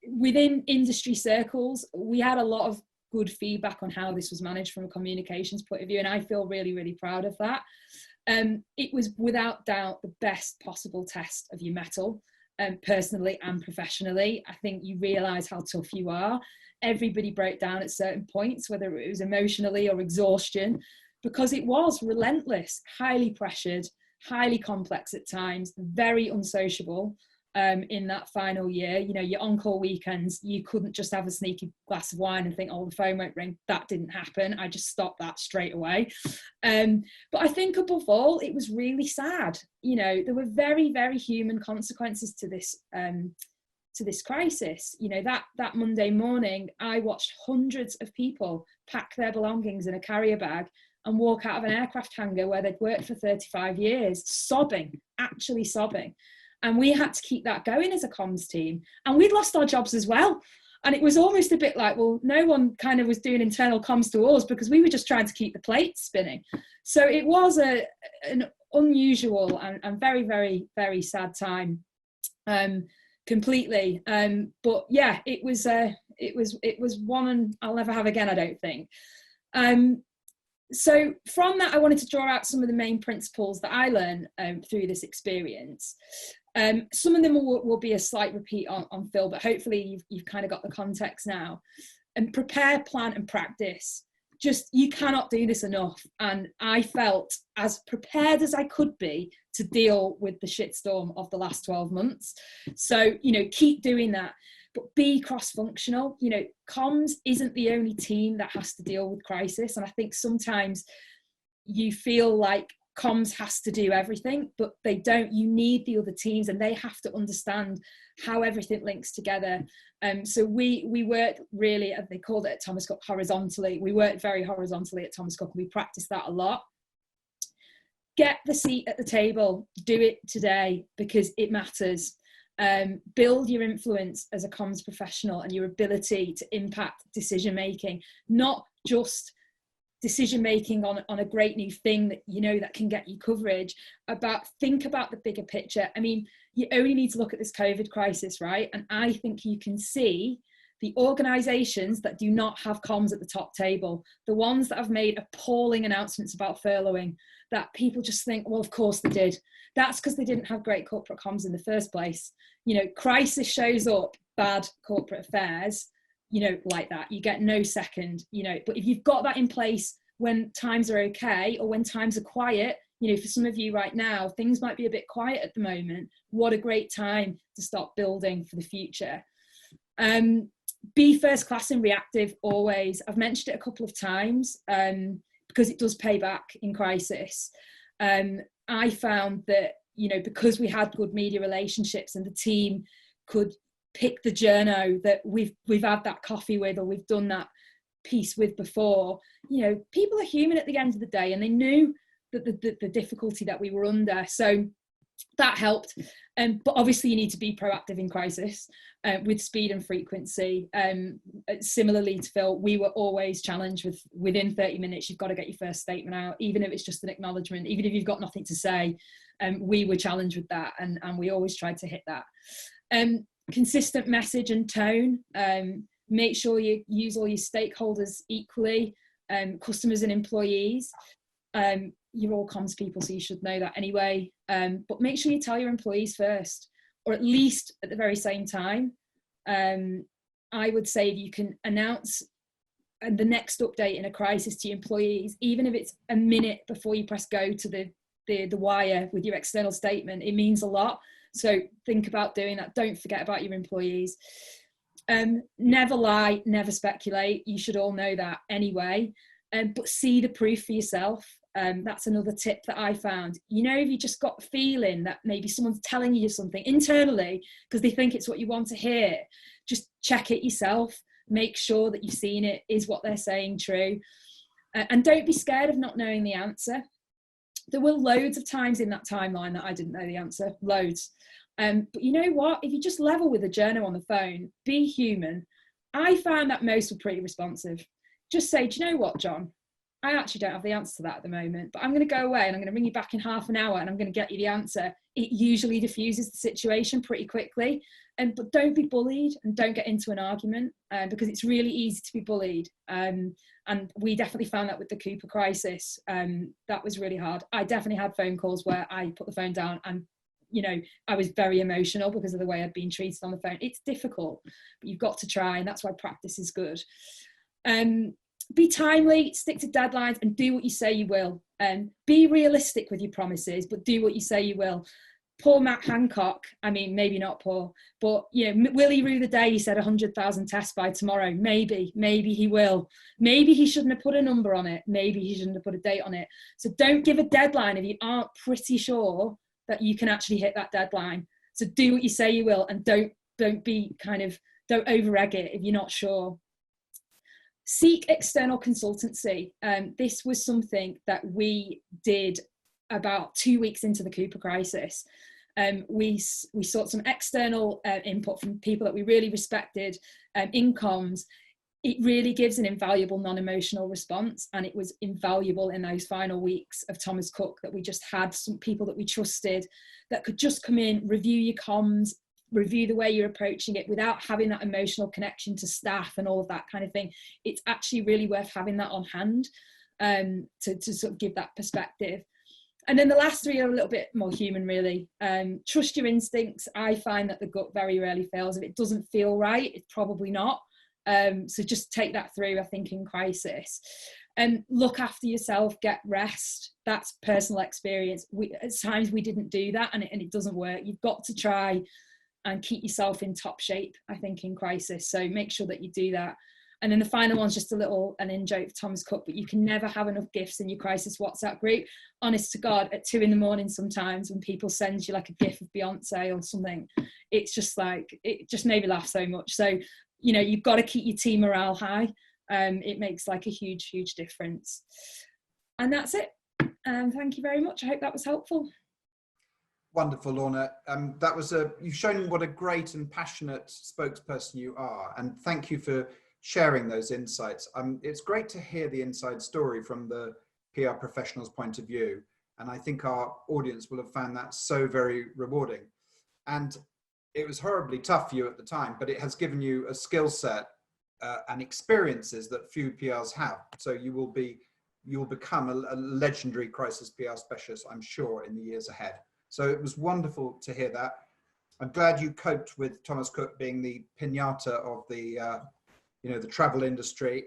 within industry circles, we had a lot of good feedback on how this was managed from a communications point of view. And I feel really, really proud of that. It was without doubt the best possible test of your mettle, personally and professionally. I think you realise how tough you are. Everybody broke down at certain points, whether it was emotionally or exhaustion, because it was relentless, highly pressured, highly complex at times, very unsociable. In that final year, you know, your on-call weekends, you couldn't just have a sneaky glass of wine and think, oh, the phone won't ring. That didn't happen. I just stopped that straight away. But I think above all, it was really sad. You know, there were very, very human consequences to this crisis. You know, that Monday morning, I watched hundreds of people pack their belongings in a carrier bag and walk out of an aircraft hangar where they'd worked for 35 years, sobbing, actually sobbing. And we had to keep that going as a comms team. And we'd lost our jobs as well. And it was almost a bit like, well, no one kind of was doing internal comms to us because we were just trying to keep the plates spinning. So it was an unusual and very, very, very sad time, completely. But yeah, it was one I'll never have again, I don't think. So from that, I wanted to draw out some of the main principles that I learned through this experience. Some of them will be a slight repeat on Phil, but hopefully you've kind of got the context now. And prepare, plan and practice. you cannot do this enough. And I felt as prepared as I could be to deal with the shitstorm of the last 12 months. So, you know, keep doing that, but be cross-functional. You know, comms isn't the only team that has to deal with crisis. And I think sometimes you feel like comms has to do everything, but they don't. You need the other teams, and they have to understand how everything links together. So we work really, as they called it at Thomas Cook, horizontally. We work very horizontally at Thomas Cook, and we practice that a lot. Get the seat at the table. Do it today, because it matters. Build your influence as a comms professional and your ability to impact decision making, not just decision making on a great new thing that you know that can get you coverage. Think about the bigger picture. I mean, you only need to look at this COVID crisis, right? And I think you can see the organisations that do not have comms at the top table, the ones that have made appalling announcements about furloughing, that people just think, well, of course they did. That's because they didn't have great corporate comms in the first place. You know, crisis shows up, bad corporate affairs, you know, like that. You get no second, you know, but if you've got that in place when times are okay or when times are quiet, you know, for some of you right now, things might be a bit quiet at the moment. What a great time to start building for the future. Be first class and reactive always. I've mentioned it a couple of times because it does pay back in crisis. I found that, you know, because we had good media relationships and the team could pick the journo that we've had that coffee with or we've done that piece with before, you know, people are human at the end of the day, and they knew that the difficulty that we were under. So that helped. But obviously you need to be proactive in crisis with speed and frequency. Similarly to Phil, we were always challenged with within 30 minutes, you've got to get your first statement out, even if it's just an acknowledgement, even if you've got nothing to say. We were challenged with that, and we always tried to hit that. Consistent message and tone. Make sure you use all your stakeholders equally, customers and employees. You're all comms people, so you should know that anyway. But make sure you tell your employees first, or at least at the very same time. I would say if you can announce the next update in a crisis to your employees, even if it's a minute before you press go to the wire with your external statement, it means a lot. So think about doing that. Don't forget about your employees. Never lie, never speculate. You should all know that anyway. But see the proof for yourself. That's another tip that I found. You know, if you just got a feeling that maybe someone's telling you something internally because they think it's what you want to hear, just check it yourself. Make sure that you've seen it. Is what they're saying true? And don't be scared of not knowing the answer. There were loads of times in that timeline that I didn't know the answer, loads. But you know what? If you just level with a journo on the phone, be human. I found that most were pretty responsive. Just say, do you know what, John? I actually don't have the answer to that at the moment, but I'm going to go away and I'm going to ring you back in half an hour and I'm going to get you the answer. It usually diffuses the situation pretty quickly. But don't be bullied and don't get into an argument because it's really easy to be bullied. And we definitely found that with the Cooper crisis. That was really hard. I definitely had phone calls where I put the phone down and, you know, I was very emotional because of the way I'd been treated on the phone. It's difficult, but you've got to try, and that's why practice is good. Be timely, stick to deadlines, and do what you say you will. Be realistic with your promises, but do what you say you will. Poor Matt Hancock, I mean, maybe not poor, but, you know, will he rue the day he said 100,000 tests by tomorrow? Maybe he will. Maybe he shouldn't have put a number on it. Maybe he shouldn't have put a date on it. So don't give a deadline if you aren't pretty sure that you can actually hit that deadline. So do what you say you will, and don't over egg it if you're not sure. Seek external consultancy. This was something that we did about 2 weeks into the Cooper crisis. We sought some external input from people that we really respected in comms. It really gives an invaluable non-emotional response, and it was invaluable in those final weeks of Thomas Cook that we just had some people that we trusted that could just come in, review your comms, review the way you're approaching it without having that emotional connection to staff and all of that kind of thing. It's actually really worth having that on hand to sort of give that perspective. And then the last three are a little bit more human, really. Trust your instincts. I find that the gut very rarely fails. If it doesn't feel right, it's probably not. So just take that through, I think, in crisis. Look after yourself, get rest. That's personal experience. At times we didn't do that, and it doesn't work. You've got to try and keep yourself in top shape, I think, in crisis. So make sure that you do that. And then the final one's just an in-joke for Thomas Cook, but you can never have enough gifts in your crisis WhatsApp group. Honest to God, at 2 a.m. sometimes when people send you like a gif of Beyonce or something, it's just like, it just made me laugh so much. So, you know, you've got to keep your team morale high. It makes like a huge, huge difference. And that's it. Thank you very much. I hope that was helpful. Wonderful, Lorna. You've shown what a great and passionate spokesperson you are. And thank you for sharing those insights. It's great to hear the inside story from the PR professional's point of view. And I think our audience will have found that so very rewarding. And it was horribly tough for you at the time, but it has given you a skill set and experiences that few PRs have. So you'll become a legendary crisis PR specialist, I'm sure, in the years ahead. So it was wonderful to hear that. I'm glad you coped with Thomas Cook being the piñata of the the travel industry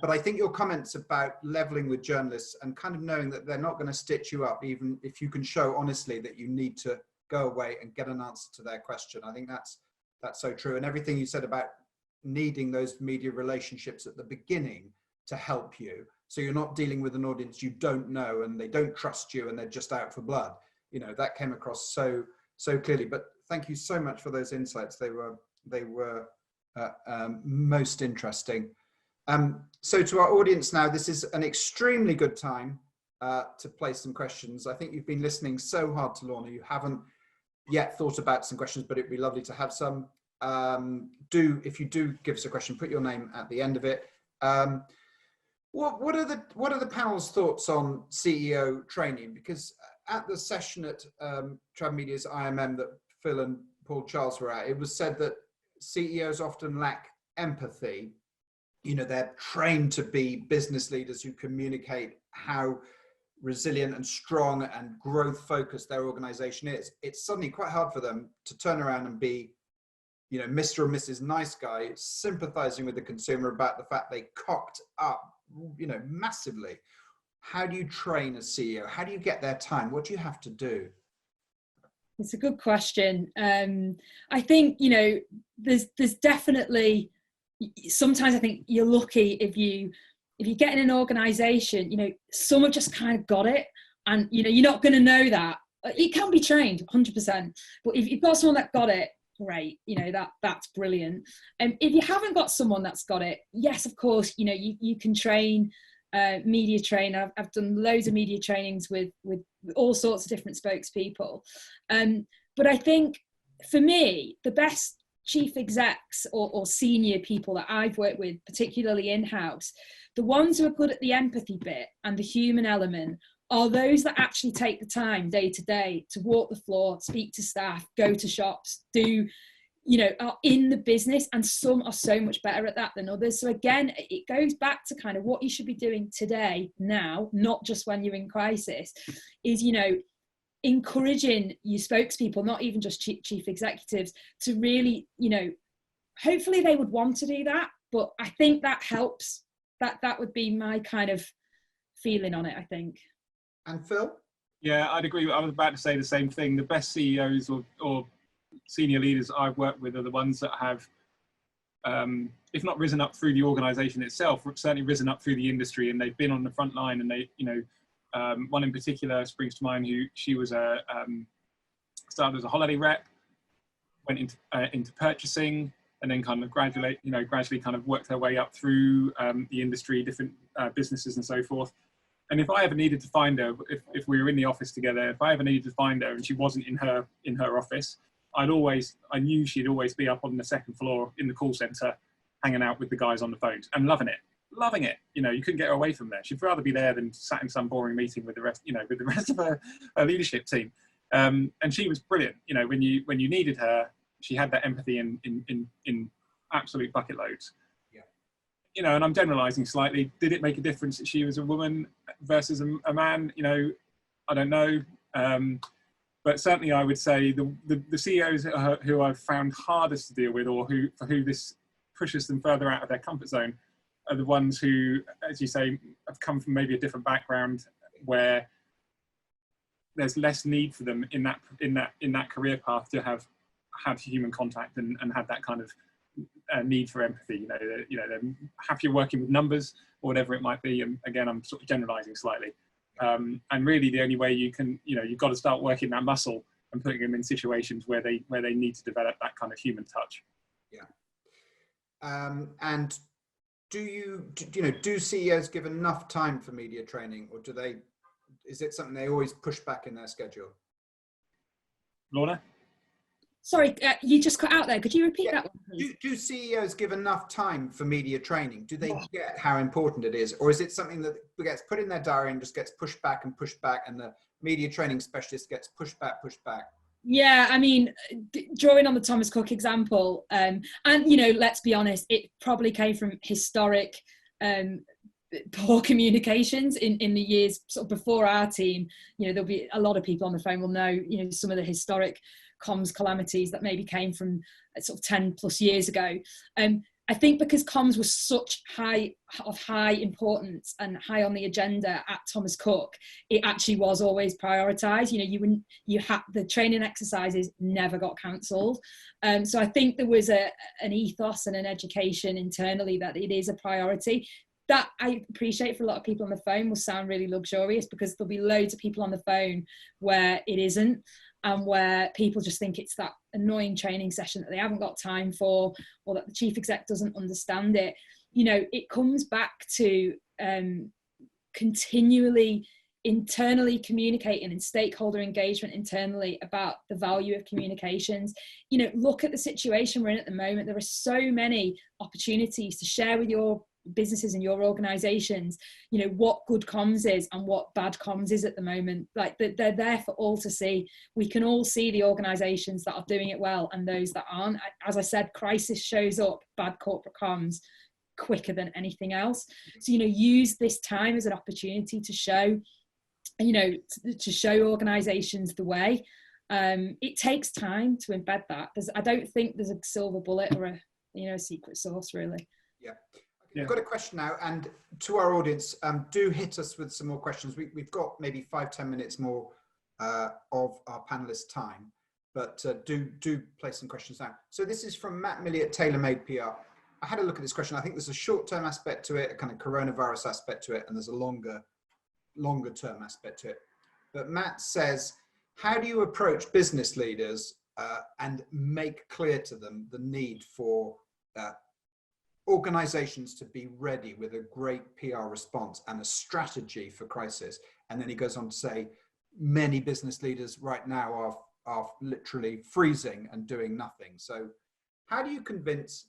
but I think your comments about leveling with journalists and kind of knowing that they're not going to stitch you up, even if you can show honestly that you need to go away and get an answer to their question. I think that's so true. And everything you said about needing those media relationships at the beginning to help you, so you're not dealing with an audience you don't know and they don't trust you and they're just out for blood. You know, that came across so clearly. But thank you so much for those insights. They were most interesting. So to our audience now, this is an extremely good time to place some questions. I think you've been listening so hard to Lorna. You haven't yet thought about some questions, but it'd be lovely to have some. If you do give us a question, put your name at the end of it. What are the panel's thoughts on CEO training? Because at the session at TravMedia's IMM that Phil and Paul Charles were at, it was said that CEOs often lack empathy. You know, they're trained to be business leaders who communicate how resilient and strong and growth focused their organization is. It's suddenly quite hard for them to turn around and be, you know, Mr. or Mrs. Nice Guy, sympathizing with the consumer about the fact they cocked up, you know, massively. How do you train a CEO? How do you get their time? What do you have to do? It's a good question. I think, you know, there's definitely, sometimes I think you're lucky if you get in an organization, you know, some have just kind of got it, and, you know, you're not going to know that. It can be trained 100%, but if you've got someone that got it, great, you know, that's brilliant. And if you haven't got someone that's got it, yes, of course, you know, you can train, media train. I've done loads of media trainings with all sorts of different spokespeople. But I think for me, the best chief execs or senior people that I've worked with, particularly in-house, the ones who are good at the empathy bit and the human element are those that actually take the time day to day to walk the floor, speak to staff, go to shops, are in the business, and some are so much better at that than others. So again, it goes back to kind of what you should be doing today, now, not just when you're in crisis, is, you know, encouraging your spokespeople, not even just chief executives, to really, you know, hopefully they would want to do that, but I think that helps. That would be my kind of feeling on it, I think. And Phil? Yeah, I'd agree. I was about to say the same thing. The best CEOs or senior leaders I've worked with are the ones that have, if not risen up through the organization itself, certainly risen up through the industry, and they've been on the front line. And they, you know, one in particular springs to mind, who she was started as a holiday rep, went into purchasing, and then kind of gradually kind of worked her way up through the industry, different businesses and so forth. And if I ever needed to find her, if we were in the office together, if I ever needed to find her and she wasn't in her office, I knew she'd always be up on the second floor in the call center, hanging out with the guys on the phones and loving it. You know, you couldn't get her away from there. She'd rather be there than sat in some boring meeting with the rest of her leadership team. And she was brilliant. You know, when you needed her, she had that empathy in absolute bucket loads. Yeah. You know, and I'm generalizing slightly. Did it make a difference that she was a woman versus a man? You know, I don't know. But certainly I would say the CEOs who I've found hardest to deal with, or for who this pushes them further out of their comfort zone, are the ones who, as you say, have come from maybe a different background, where there's less need for them in that career path to have had human contact and had that kind of need for empathy. They're happier working with numbers or whatever it might be. And again, I'm sort of generalizing slightly. And really, the only way you can, you've got to start working that muscle and putting them in situations where they need to develop that kind of human touch. Yeah. And do CEOs give enough time for media training, or is it something they always push back in their schedule? Lorna? Sorry, you just cut out there. Could you repeat that one, please? Do CEOs give enough time for media training? Do they get how important it is? Or is it something that gets put in their diary and just gets pushed back, and the media training specialist gets pushed back? Yeah, I mean, drawing on the Thomas Cook example, and let's be honest, it probably came from historic poor communications in the years sort of before our team. There'll be a lot of people on the phone will know, some of the historic comms calamities that maybe came from sort of 10 plus years ago. I think because comms was such high importance and high on the agenda at Thomas Cook, it actually was always prioritized. You had the training exercises never got cancelled. So I think there was an ethos and an education internally that it is a priority. That I appreciate for a lot of people on the phone will sound really luxurious, because there'll be loads of people on the phone where it isn't, and where people just think it's that annoying training session that they haven't got time for, or that the chief exec doesn't understand it. It comes back to continually internally communicating and stakeholder engagement internally about the value of communications. Look at the situation we're in at the moment. There are so many opportunities to share with your businesses and your organizations what good comms is and what bad comms is at the moment. Like, they're there for all to see. We can all see the organizations that are doing it well and those that aren't. As I said, crisis shows up bad corporate comms quicker than anything else. So use this time as an opportunity to show to show organizations the way. It takes time to embed that. I don't think there's a silver bullet or a secret sauce, really. Yeah. We've got a question now, and to our audience, do hit us with some more questions. We've got maybe 5-10 minutes more of our panelists' time, but do place some questions now. So this is from Matt Milley at TaylorMade PR. I had a look at this question. I think there's a short-term aspect to it, a kind of coronavirus aspect to it, and there's a longer-term aspect to it. But Matt says, how do you approach business leaders and make clear to them the need for organizations to be ready with a great PR response and a strategy for crisis? And then he goes on to say, many business leaders right now are literally freezing and doing nothing. So how do you convince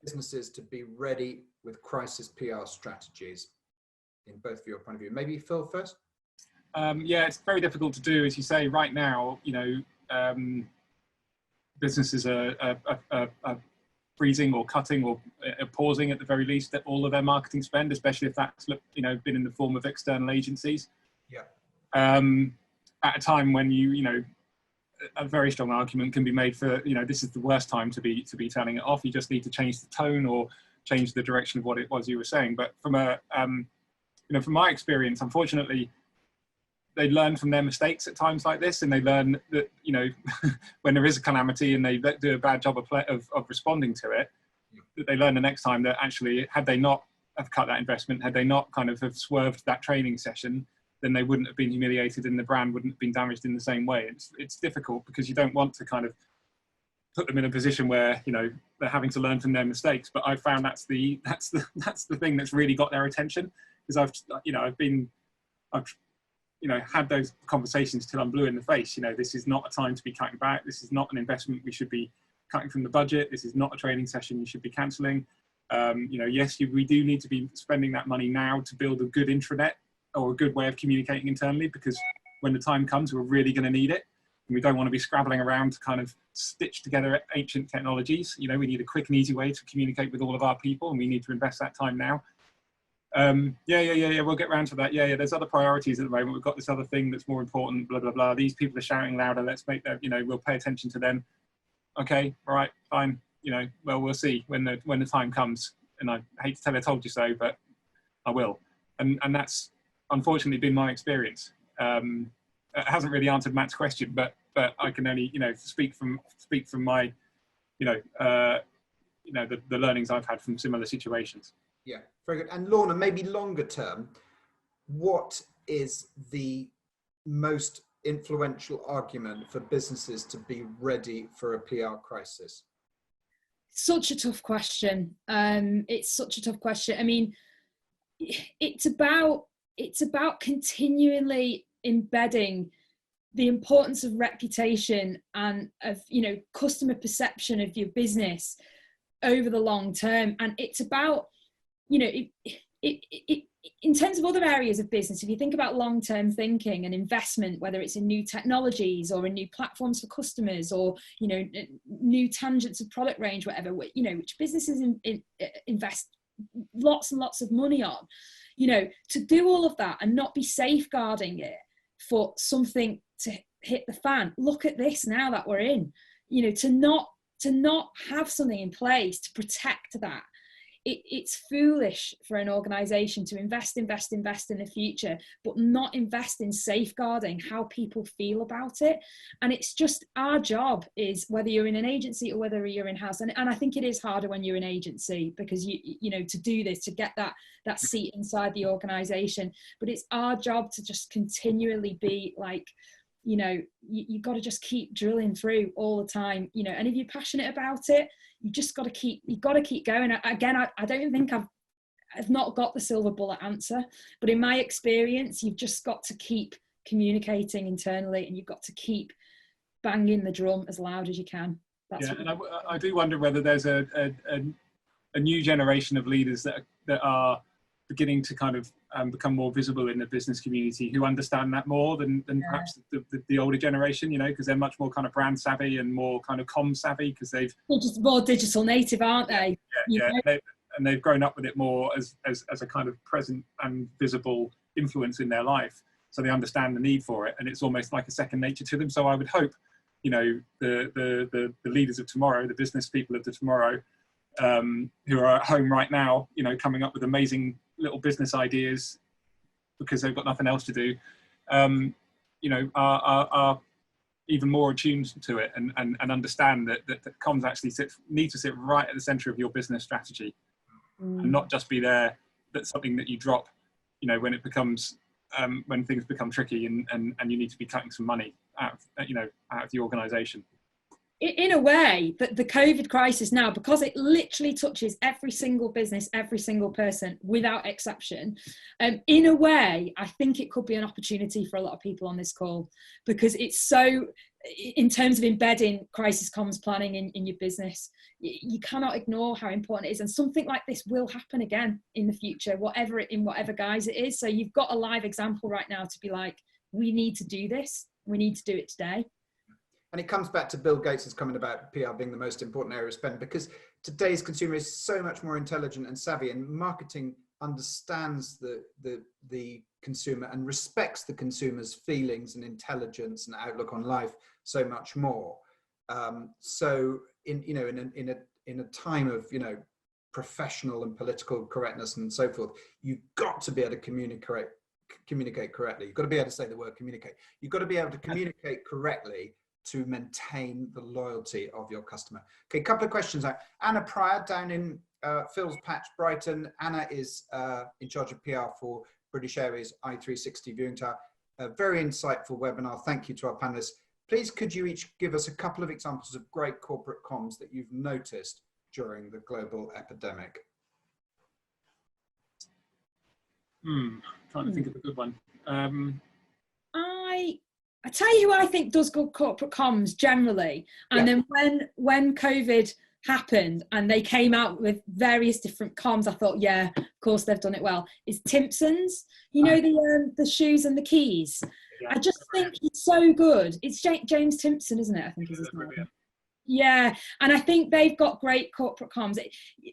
businesses to be ready with crisis PR strategies in both of your point of view? Maybe Phil first? Yeah, it's very difficult to do. As you say, right now, businesses are freezing or cutting or pausing at the very least at all of their marketing spend, especially if that's been in the form of external agencies. Yeah. At a time when a very strong argument can be made for this is the worst time to be turning it off. You just need to change the tone or change the direction of what it was you were saying. But from from my experience, unfortunately, they learn from their mistakes at times like this, and they learn that when there is a calamity and they do a bad job of responding to it, that they learn the next time that actually, had they not have cut that investment, had they not kind of have swerved that training session, then they wouldn't have been humiliated and the brand wouldn't have been damaged in the same way. It's difficult because you don't want to kind of put them in a position where they're having to learn from their mistakes. But I found that's the thing that's really got their attention, because I've had those conversations till I'm blue in the face. This is not a time to be cutting back. This is not an investment we should be cutting from the budget. This is not a training session you should be cancelling. Yes, we do need to be spending that money now to build a good intranet or a good way of communicating internally, because when the time comes, we're really going to need it. And we don't want to be scrabbling around to kind of stitch together ancient technologies. We need a quick and easy way to communicate with all of our people, and we need to invest that time now. We'll get around to that. There's other priorities at the moment. We've got this other thing that's more important, blah, blah, blah. These people are shouting louder. Let's make that, we'll pay attention to them. Okay, all right, fine. Well, we'll see when the time comes. and I hate to tell her I told you so, but I will. And that's unfortunately been my experience. It hasn't really answered Matt's question, but I can only, speak from my, the learnings I've had from similar situations. Yeah, very good. And Lorna, maybe longer term, what is the most influential argument for businesses to be ready for a PR crisis? Such a tough question. It's such a tough question. I mean, it's about continually embedding the importance of reputation and of customer perception of your business over the long term. And it's about in terms of other areas of business, if you think about long-term thinking and investment, whether it's in new technologies or in new platforms for customers or new tangents of product range, whatever, which businesses invest lots and lots of money on, to do all of that and not be safeguarding it for something to hit the fan. Look at this now that we're in, to not have something in place to protect that. It's foolish for an organisation to invest in the future, but not invest in safeguarding how people feel about it. And it's just our job, is whether you're in an agency or whether you're in-house. And I think it is harder when you're an agency, because to do this, to get that seat inside the organisation. But it's our job to just continually be like, you got to just keep drilling through all the time, and if you're passionate about it, you just got to keep going. Again, I don't think I've not got the silver bullet answer, but in my experience, you've just got to keep communicating internally, and you've got to keep banging the drum as loud as you can. And I do wonder whether there's a new generation of leaders that are beginning to kind of become more visible in the business community, who understand that more than perhaps the older generation, because they're much more kind of brand savvy and more kind of comm savvy, because they're just more digital native, aren't they? And they've grown up with it more as a kind of present and visible influence in their life, so they understand the need for it, and it's almost like a second nature to them. So I would hope, the leaders of tomorrow, the business people of the tomorrow, who are at home right now, coming up with amazing little business ideas because they've got nothing else to do, are even more attuned to it and understand that comms actually need to sit right at the center of your business strategy, and not just be there. That's something that you drop, when it becomes, when things become tricky and you need to be cutting some money out of the organization. In a way, that the COVID crisis now, because it literally touches every single business, every single person without exception, in a way, I think it could be an opportunity for a lot of people on this call, because it's so, in terms of embedding crisis comms planning in your business, you cannot ignore how important it is. And something like this will happen again in the future, in whatever guise it is. So you've got a live example right now to be like, we need to do this. We need to do it today. And it comes back to Bill Gates' comment about PR being the most important area of spend, because today's consumer is so much more intelligent and savvy, and marketing understands the consumer and respects the consumer's feelings and intelligence and outlook on life so much more. So in a time of professional and political correctness and so forth, you've got to be able to communicate correctly. You've got to be able to say the word communicate. You've got to be able to communicate correctly to maintain the loyalty of your customer. Okay, a couple of questions. Anna Pryor down in Phil's Patch, Brighton. Anna is in charge of PR for British Airways I360 Viewing Tower. A very insightful webinar. Thank you to our panelists. Please, could you each give us a couple of examples of great corporate comms that you've noticed during the global epidemic? Trying to think of a good one. I tell you who I think does good corporate comms generally. And then when COVID happened and they came out with various different comms, I thought, yeah, of course they've done it well, is Timpson's, the shoes and the keys. Yeah. I just think he's so good. It's James Timpson, isn't it? I think is his name. Yeah, and I think they've got great corporate comms.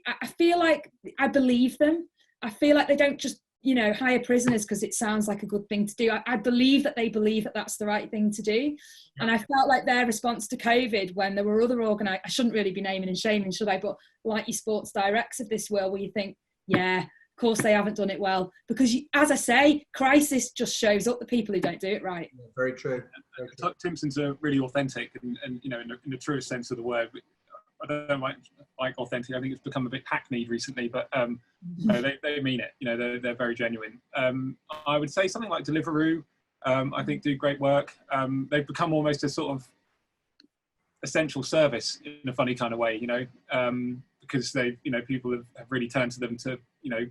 I feel like I believe them. I feel like they don't just you know, hire prisoners because it sounds like a good thing to do. I believe that they believe that that's the right thing to do. And I felt like their response to COVID, when there were other I shouldn't really be naming and shaming, should I? But like your sports directs of this world, where you think, yeah, of course they haven't done it well. Because as I say, crisis just shows up the people who don't do it right. Yeah, very true. Very true. Timpsons are really authentic and you know, in the truest sense of the word. I don't like authentic. I think it's become a bit hackneyed recently, but no, they mean it. You know, they're very genuine. I would say something like Deliveroo, I think do great work. They've become almost a sort of essential service in a funny kind of way, you know, because people have really turned to them to, you know,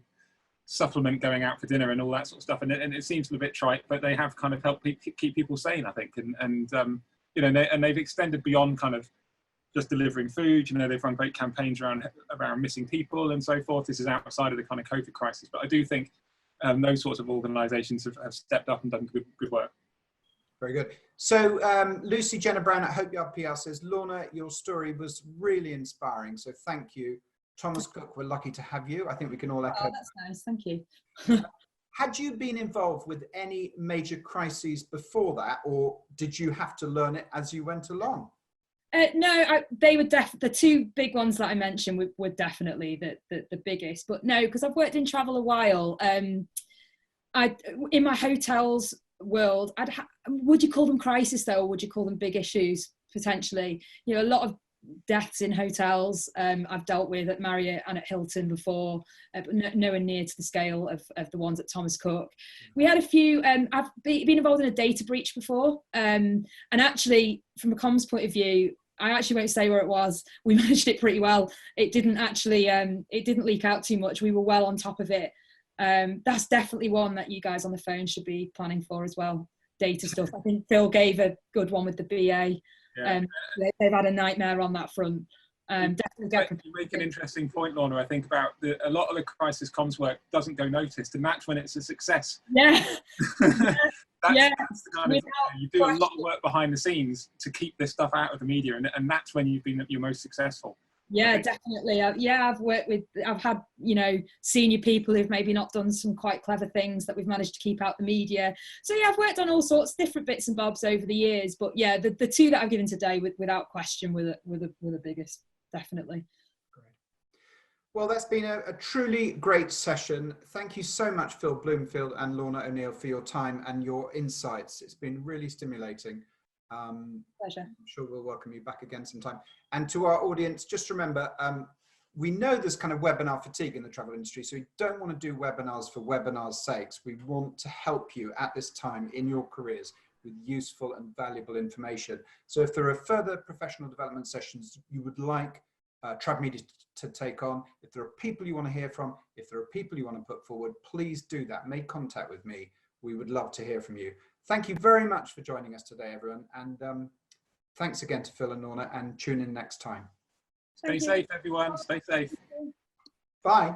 supplement going out for dinner and all that sort of stuff. And it seems a bit trite, but they have kind of helped keep people sane, I think. And you know, and they've extended beyond kind of just delivering food. You know, they've run great campaigns around missing people and so forth. This is outside of the kind of COVID crisis, but I do think those sorts of organisations have stepped up and done good work. Very good. So Lucy Jenna Brown at Hope Yard PR says, Lorna, your story was really inspiring. So thank you. Thomas Cook, we're lucky to have you. I think we can all echo. Oh, that's nice. Thank you. Had you been involved with any major crises before that, or did you have to learn it as you went along? No, they were the two big ones that I mentioned were definitely the biggest. But no, because I've worked in travel a while. In my hotels world, would you call them crisis though, or would you call them big issues potentially? You know, a lot of deaths in hotels I've dealt with at Marriott and at Hilton before, but nowhere near to the scale of the ones at Thomas Cook. We had a few. I've been involved in a data breach before, and actually, from a comms point of view, I actually won't say where it was. We managed it pretty well. It didn't actually, it didn't leak out too much. We were well on top of it. That's definitely one that you guys on the phone should be planning for as well. Data stuff. I think Phil gave a good one with the BA. Yeah. They've had a nightmare on that front. Definitely you make an interesting point, Lorna. I think about a lot of the crisis comms work doesn't go noticed, and that's when it's a success. Yeah. That's the kind of, you do a lot of work behind the scenes to keep this stuff out of the media, and that's when you've been your most successful. Yeah, definitely. I've had, you know, senior people who've maybe not done some quite clever things that we've managed to keep out the media. So yeah, I've worked on all sorts of different bits and bobs over the years, but yeah, the two that I've given today, without question, were the biggest, definitely. Great. Well, that's been a truly great session. Thank you so much, Phil Bloomfield and Lorna O'Neill, for your time and your insights. It's been really stimulating. Pleasure. I'm sure we'll welcome you back again sometime. And to our audience, just remember, we know there's kind of webinar fatigue in the travel industry, so we don't want to do webinars for webinars' sakes. We want to help you at this time in your careers with useful and valuable information. So if there are further professional development sessions you would like TravMedia to take on, if there are people you want to hear from, if there are people you want to put forward, please do that. Make contact with me. We would love to hear from you. Thank you very much for joining us today, everyone. And thanks again to Phil and Lorna, and tune in next time. Stay safe, everyone. Stay safe. Bye.